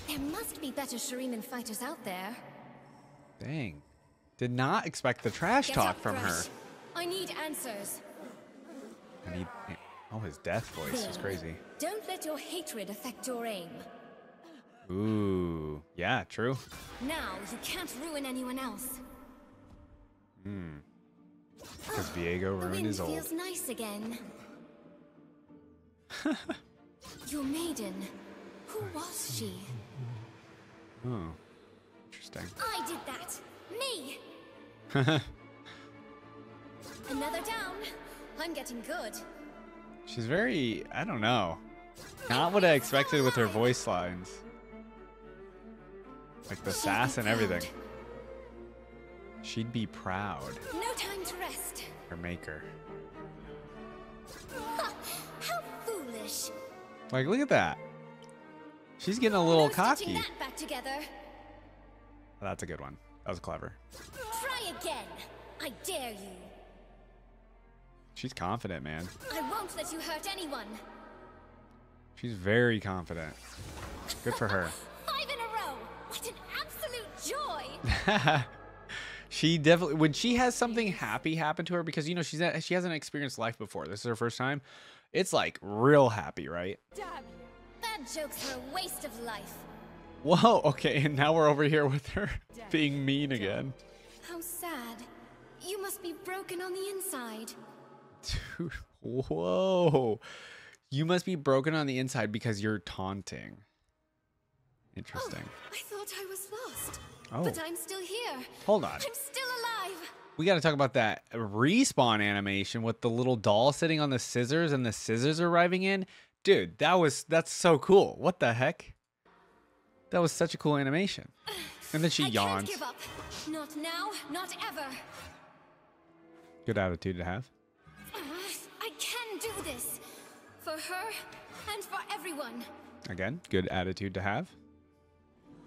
There must be better Shuriman fighters out there. Dang. Did not expect the trash Get talk up, from her. Thresh. I need answers. I need. Oh, his death voice is Vayne, crazy. Don't let your hatred affect your aim. Ooh. Yeah, true. Now you can't ruin anyone else. Because Viego The ruined wind his old. feels nice again. Your maiden. Who was she? Oh. Interesting. I did that. Me. Another down. I'm getting good. She's very, I don't know. Not what I expected with her voice lines. Like the sass and everything. She'd be proud. No time to rest. Her maker. Ha! How foolish. Like, look at that. She's getting a little No stitching cocky. that back together. That's a good one. That was clever. Try again. I dare you. She's confident, man. I won't let you hurt anyone. She's very confident. Good for her. 5 in a row. What an absolute joy. She definitely, when she has something happy happen to her, because you know she hasn't experienced life before. This is her first time. It's like real happy, right? Damn you. Dad jokes are a waste of life. Whoa, okay, and now we're over here with her being mean again. How sad. You must be broken on the inside. Dude, whoa. You must be broken on the inside because you're taunting. Interesting. Oh, I thought I was lost. Oh. But I'm still here. Hold on. I'm still alive. We got to talk about that respawn animation with the little doll sitting on the scissors and the scissors arriving in. Dude, that's so cool. What the heck? That was such a cool animation. And then she yawns. I can't give up. Not now, not ever. Good attitude to have. I can do this. For her and for everyone. Again, good attitude to have.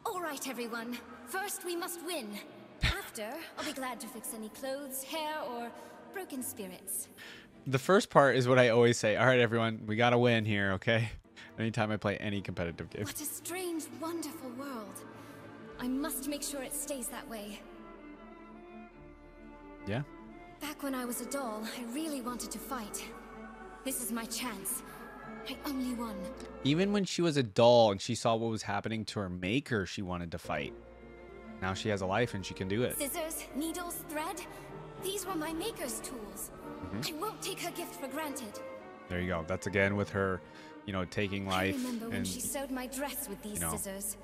All right, everyone. First, we must win. After, I'll be glad to fix any clothes, hair, or broken spirits. The first part is what I always say. All right, everyone, we got to win here, okay? Anytime I play any competitive game. What a strange, wonderful world. I must make sure it stays that way. Yeah. Back when I was a doll, I really wanted to fight. This is my chance. I only won. Even when she was a doll and she saw what was happening to her maker, she wanted to fight. Now she has a life and she can do it. Scissors, needles, thread. These were my maker's tools. I won't take her gift for granted. There you go. That's again with her, you know, taking life. I remember when and she sewed my dress with these scissors.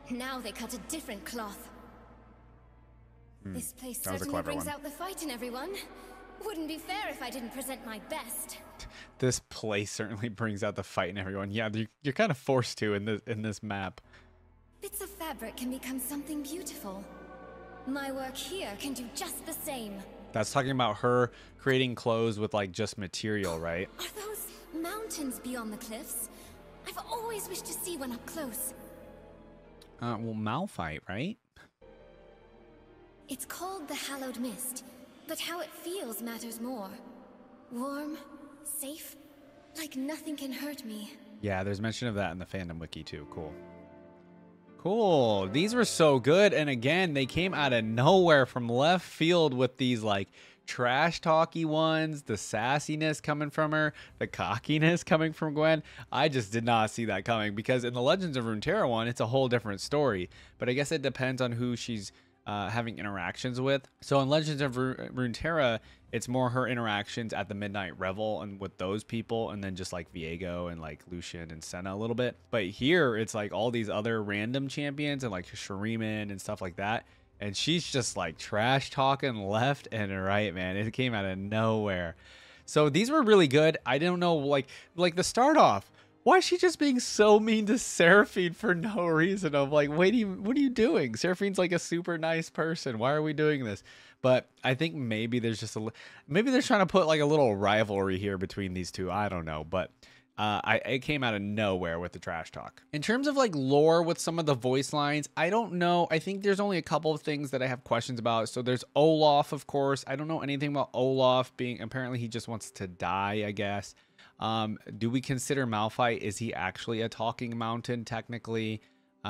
Now they cut a different cloth. This place that was a certainly clever brings one. out the fight in everyone. Wouldn't be fair if I didn't present my best. This place certainly brings out the fight in everyone. Yeah, you're kind of forced to in this map. Bits of fabric can become something beautiful. My work here can do just the same. That's talking about her creating clothes with like just material, right? Are those mountains beyond the cliffs? I've always wished to see one up close. Well, Malphite, right? It's called the Hallowed Mist, but how it feels matters more. Warm, safe, like nothing can hurt me. Yeah, there's mention of that in the fandom wiki too. Cool. Cool. These were so good. And again, they came out of nowhere from left field with these like trash talky ones, the sassiness coming from her, the cockiness coming from Gwen. I just did not see that coming because in the Legends of Runeterra one, it's a whole different story. But I guess it depends on who she's having interactions with. So in Legends of Runeterra, it's more her interactions at the Midnight Revel and with those people, and then just like Viego and like Lucian and Senna a little bit. But here it's like all these other random champions and like Shuriman and stuff like that. And she's just like trash talking left and right, man. It came out of nowhere. So these were really good. I don't know, like the start off. Why is she just being so mean to Seraphine for no reason? I'm like, wait, what are you doing? Seraphine's like a super nice person. Why are we doing this? But I think maybe there's just maybe they're trying to put like a little rivalry here between these two. I don't know, but it came out of nowhere with the trash talk. In terms of like lore with some of the voice lines, I don't know. I think there's only a couple of things that I have questions about. So there's Olaf, of course. I don't know anything about Olaf being, apparently he just wants to die, I guess. Do we consider Malphite? Is he actually a talking mountain technically? We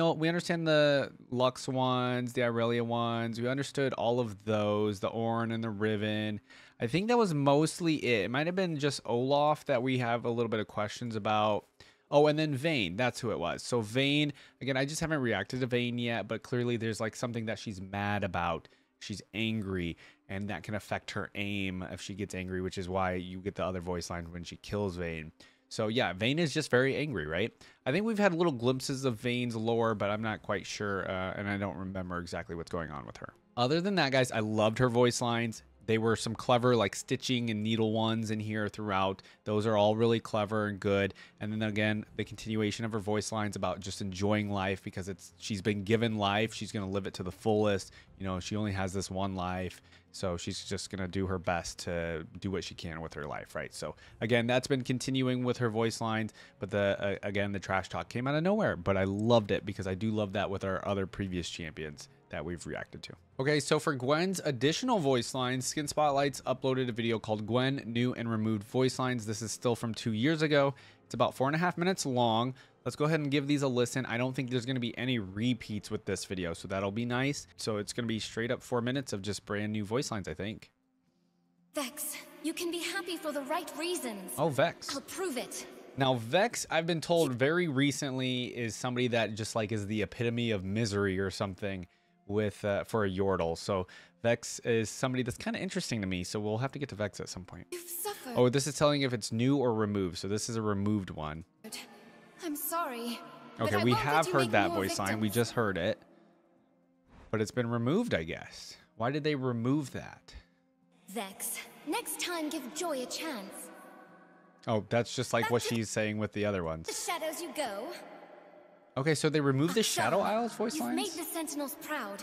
understand the Lux ones, the Irelia ones. We understood all of those, the Ornn and the Riven. I think that was mostly it. It might have been just Olaf that we have a little bit of questions about. Oh, and then Vayne, that's who it was. So Vayne, again, I just haven't reacted to Vayne yet, but clearly there's like something that she's mad about. She's angry, and that can affect her aim if she gets angry, which is why you get the other voice line when she kills Vayne. So yeah, Vayne is just very angry, right? I think we've had little glimpses of Vayne's lore, but I'm not quite sure, and I don't remember exactly what's going on with her. Other than that, guys, I loved her voice lines. They were some clever like stitching and needle ones in here throughout. Those are all really clever and good. And then again, the continuation of her voice lines about just enjoying life because she's been given life. She's going to live it to the fullest. You know, she only has this one life. So she's just going to do her best to do what she can with her life, right? So again, that's been continuing with her voice lines. But again, the trash talk came out of nowhere. But I loved it because I do love that with our other previous champions that we've reacted to. Okay, so for Gwen's additional voice lines, Skin Spotlights uploaded a video called Gwen New and Removed Voice Lines. This is still from 2 years ago. It's about 4.5 minutes long. Let's go ahead and give these a listen. I don't think there's going to be any repeats with this video, so that'll be nice. So it's going to be straight up 4 minutes of just brand new voice lines, I think. Vex, you can be happy for the right reasons. Oh, Vex. I'll prove it. Now, Vex, I've been told very recently, is somebody that just like is the epitome of misery or something with for a Yordle. So Vex is somebody that's kind of interesting to me. So we'll have to get to Vex at some point. You've suffered. Oh, this is telling if it's new or removed. So this is a removed one. I'm sorry. but Okay, I we won't let have you heard make that more voice line. We victims. just heard it. But it's been removed, I guess. Why did they remove that? Vex, next time give Joy a chance. Oh, that's just like what That's it. she's saying with the other The ones. shadows you go. Okay, so they removed the So, Shadow Isles voice You've made lines? the Sentinels proud.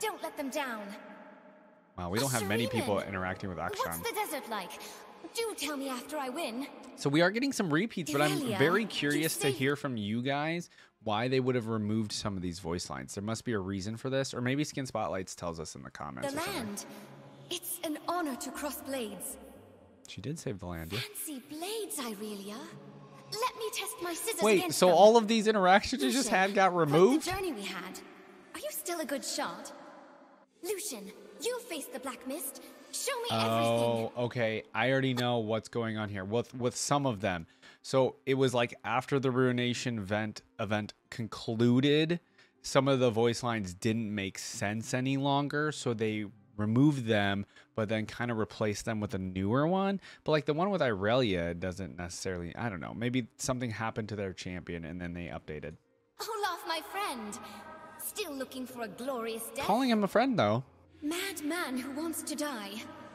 Don't let them down. Wow, we don't have many people Shuriman, interacting with What's Akshan. the desert like? Do tell me after I win. So we are getting some repeats, but I'm Irelia, very you curious to saved- hear from you guys why they would have removed some of these voice lines. There must be a reason for this, or maybe Skin Spotlights tells us in the comments The or something. land. It's an honor to cross blades. She did save the land, yeah. Fancy blades, Irelia. Let me test my scissors Wait, against so them. all of these interactions you just Lucian, had got like removed? the journey we had. Are you still a good shot? Lucian, you face the Black Mist. Show me everything. Oh, okay. I already know what's going on here with some of them. So it was like after the Ruination event concluded, some of the voice lines didn't make sense any longer, so they removed them, but then kind of replaced them with a newer one. But like the one with Irelia doesn't necessarily, I don't know, maybe something happened to their champion and then they updated. Olaf, my friend. Still looking for a glorious death? Calling him a friend though. Madman who wants to die.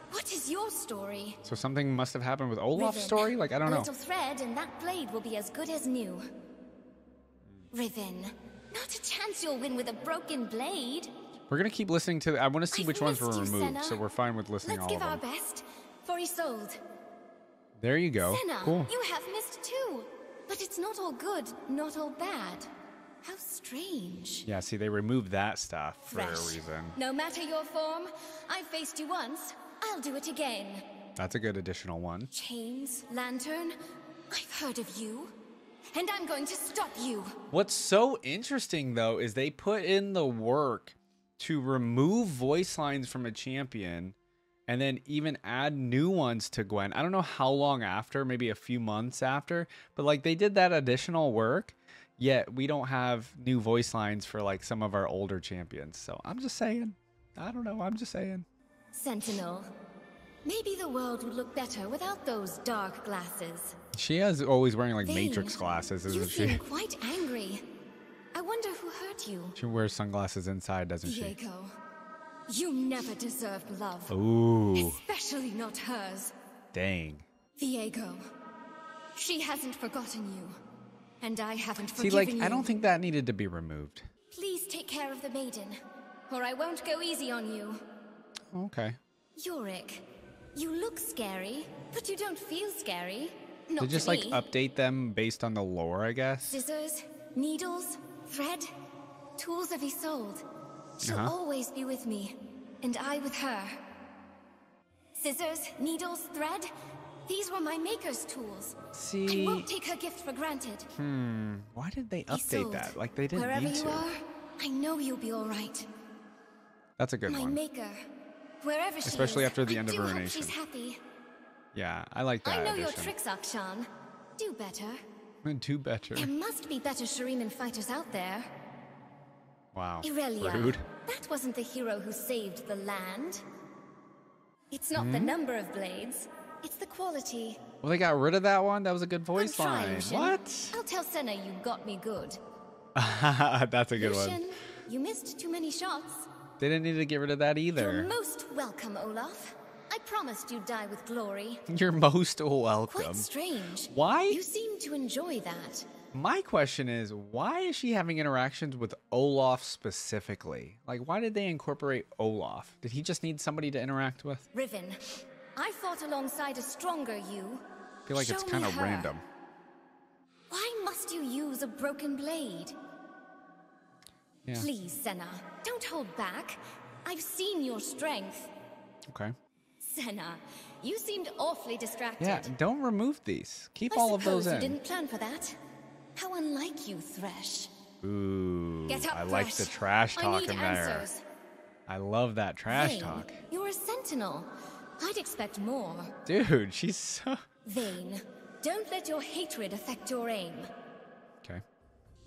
What is your story? So something must have happened with Olaf's Riven. story? Like, I don't A know. little thread and that blade will be as good as new. Riven, not a chance you'll win with a broken blade. We're going to keep listening to, I want to see I've which ones were missed you, removed, Senna. so we're fine with listening Let's all give of our them. best for Isolde. There you go. Senna, Cool. you have missed too. But it's not all good, not all bad. How strange. Yeah, see, they removed that stuff for a Fresh. reason. No matter your form, I faced you once. I'll do it again. That's a good additional one. Chains, lantern, I've heard of you. And I'm going to stop you. What's so interesting, though, is they put in the work to remove voice lines from a champion and then even add new ones to Gwen. I don't know how long after, maybe a few months after, but like they did that additional work, yet we don't have new voice lines for like some of our older champions. So I'm just saying. I don't know. I'm just saying. Sentinel, maybe the world would look better without those dark glasses. She is always wearing like Vayne, Matrix glasses, you isn't she? seem quite angry. I wonder who hurt you. She wears sunglasses inside, doesn't she? Diego, you never deserved love. Ooh, Especially not hers. dang. Diego, she hasn't forgotten you. And I haven't See, forgiven like, you. I don't think that needed to be removed. Please take care of the maiden, or I won't go easy on you. Okay. Yorick, you look scary, but you don't feel scary. Not They just to like me. update them based on the lore, I guess. Scissors, needles, thread, tools of Isolde. She'll Uh-huh. always be with me, and I with her. Scissors, needles, thread, these were my maker's tools. I See, won't take her gift for granted. why did they update Isolde, that? Like they didn't wherever need you to. are, I know you'll be all right. That's a good My one. maker, wherever she Especially is, after the I end of do hope Ruination. she's happy. Yeah, I like that I know your addition. tricks, Akshan. Do better. Do better. There must be better Shuriman fighters out there. Wow. Irelia, Rude. that wasn't the hero who saved the land. It's not the number of blades, it's the quality. Well, they got rid of that one. That was a good I'm voice trying, line. Lucian. What? I'll tell Senna you got me good. That's a good Lucian, one. you missed too many shots. They didn't need to get rid of that You're either. most welcome, Olaf. I promised you'd die with glory. You're most welcome. Quite strange. Why? You seem to enjoy that. My question is, why is she having interactions with Olaf specifically? Like, why did they incorporate Olaf? Did he just need somebody to interact with? Riven, I fought alongside a stronger you. I feel like it's Show me kind of her. random. Why must you use a broken blade? Yeah. Please, Senna, don't hold back. I've seen your strength. Okay. Senna, you seemed awfully distracted. Yeah, don't remove these. Keep I all of those suppose in. you didn't plan for that. How unlike you, Thresh. Ooh, Get up, I like the Thresh. trash I talk need in there. answers. I love that trash Vayne, talk. you're a sentinel. I'd expect more. Dude, she's so... Vayne, don't let your hatred affect your aim. Okay.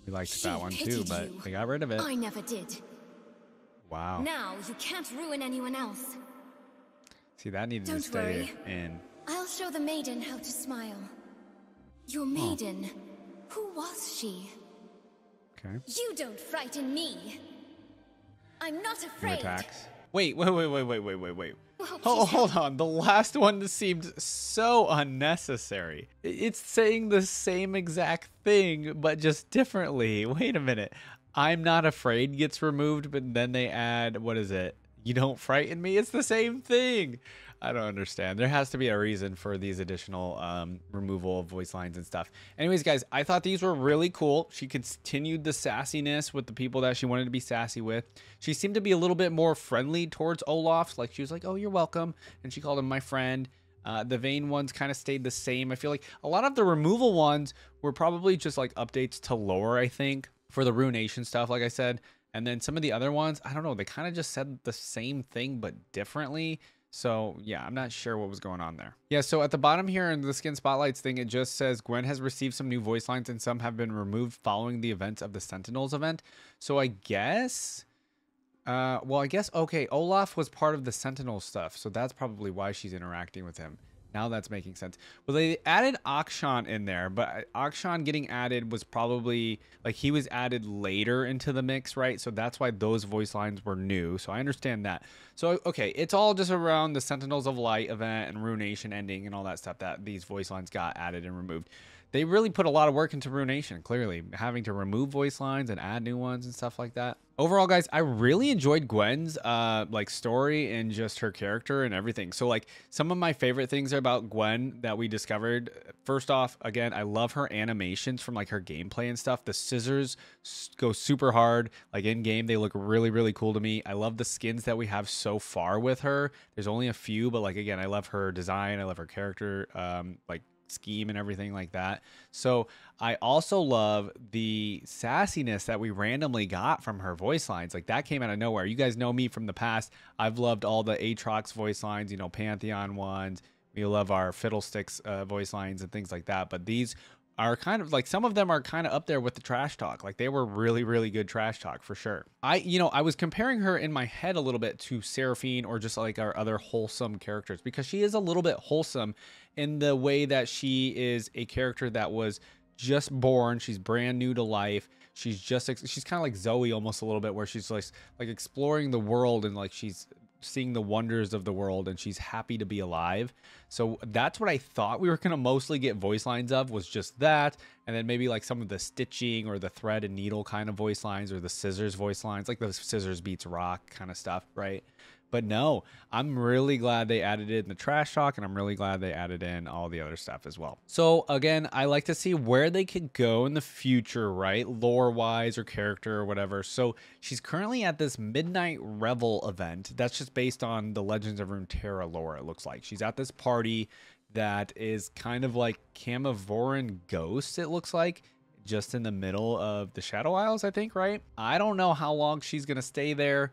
We liked She that one too, pitied but you. they got rid of it. I never did. Wow. Now you can't ruin anyone else. See, that needed to Don't stay worry. in. I'll show the maiden how to smile. Your maiden. Who was she? Okay. You don't frighten me. I'm not New afraid. attacks. Wait. Well, Oh, hold on. The last one seemed so unnecessary. It's saying the same exact thing, but just differently. Wait a minute. I'm not afraid gets removed, but then they add, what is it? You don't frighten me? It's the same thing. I don't understand. There has to be a reason for these additional removal of voice lines and stuff. Anyways, guys, I thought these were really cool. She continued the sassiness with the people that she wanted to be sassy with. She seemed to be a little bit more friendly towards Olaf. Like, she was like, oh, you're welcome. And she called him my friend. The Vayne ones kind of stayed the same. I feel like a lot of the removal ones were probably just like updates to lore, I think, for the Ruination stuff, like I said. And then some of the other ones, I don't know, they kind of just said the same thing, but differently. So yeah, I'm not sure what was going on there. Yeah, so at the bottom here in the skin spotlights thing, it just says Gwen has received some new voice lines and some have been removed following the events of the Sentinels event. So I guess, okay, Olaf was part of the Sentinel stuff. So that's probably why she's interacting with him. Now that's making sense. Well, they added Akshan in there, but Akshan getting added was probably like he was added later into the mix, right? So that's why those voice lines were new. So I understand that. So, okay, it's all just around the Sentinels of Light event and Ruination ending and all that stuff that these voice lines got added and removed. They really put a lot of work into Ruination, clearly, having to remove voice lines and add new ones and stuff like that. Overall, guys, I really enjoyed Gwen's like story and just her character and everything. So like some of my favorite things about Gwen that we discovered, first off, again, I love her animations from like her gameplay and stuff. The scissors go super hard. Like in game, they look really, really cool to me. I love the skins that we have so far with her. There's only a few, but like, again, I love her design. I love her character, like scheme and everything like that. So I also love the sassiness that we randomly got from her voice lines. Like that came out of nowhere. You guys know me from the past. I've loved all the Aatrox voice lines, you know, Pantheon ones. We love our Fiddlesticks voice lines and things like that. But these are kind of like, some of them are kind of up there with the trash talk. Like they were really, really good trash talk for sure. I was comparing her in my head a little bit to Seraphine or just like our other wholesome characters, because she is a little bit wholesome in the way that she is a character that was just born. She's brand new to life. She's kind of like Zoe almost a little bit, where she's like exploring the world and like she's seeing the wonders of the world and she's happy to be alive. So that's what I thought we were going to mostly get voice lines of, was just that. And then maybe like some of the stitching or the thread and needle kind of voice lines, or the scissors voice lines, like the scissors beats rock kind of stuff, right? But no, I'm really glad they added it in the trash talk, and I'm really glad they added in all the other stuff as well. So again, I like to see where they could go in the future, right? Lore-wise or character or whatever. So she's currently at this Midnight Revel event. That's just based on the Legends of Runeterra lore, it looks like. She's at this party that is kind of like Camavoran Ghosts, it looks like, just in the middle of the Shadow Isles, I think, right? I don't know how long she's going to stay there.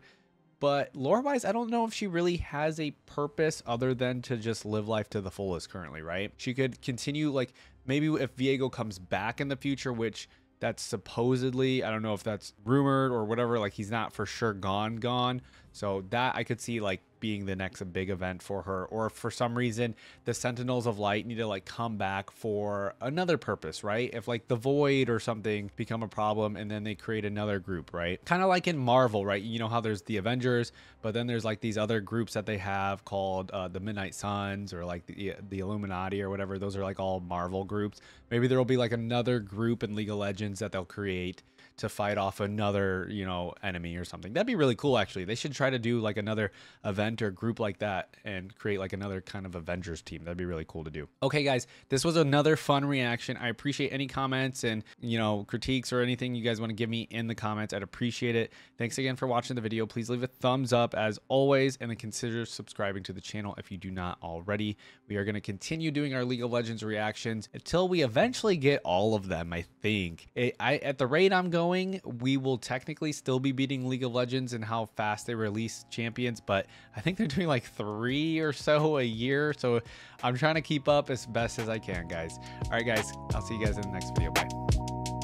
But lore-wise, I don't know if she really has a purpose other than to just live life to the fullest currently, right? She could continue, like, maybe if Viego comes back in the future, which that's supposedly, I don't know if that's rumored or whatever, like he's not for sure gone. So that I could see like being the next big event for her. Or if for some reason the Sentinels of Light need to like come back for another purpose, right? If like the Void or something become a problem and then they create another group, right? Kind of like in Marvel, right? You know how there's the Avengers, but then there's like these other groups that they have called the Midnight Suns or like the Illuminati or whatever. Those are like all Marvel groups. Maybe there will be like another group in League of Legends that they'll create to fight off another, you know, enemy or something. That'd be really cool, actually. They should try to do like another event or group like that and create like another kind of Avengers team. That'd be really cool to do. Okay, guys, this was another fun reaction. I appreciate any comments and, you know, critiques or anything you guys want to give me in the comments. I'd appreciate it. Thanks again for watching the video. Please leave a thumbs up as always, and then consider subscribing to the channel if you do not already. We are going to continue doing our League of Legends reactions until we eventually get all of them, I think. At the rate I'm going, going, we will technically still be beating League of Legends and how fast they release champions, but I think they're doing like 3 or so a year. So I'm trying to keep up as best as I can, guys. All right, guys, I'll see you guys in the next video. Bye.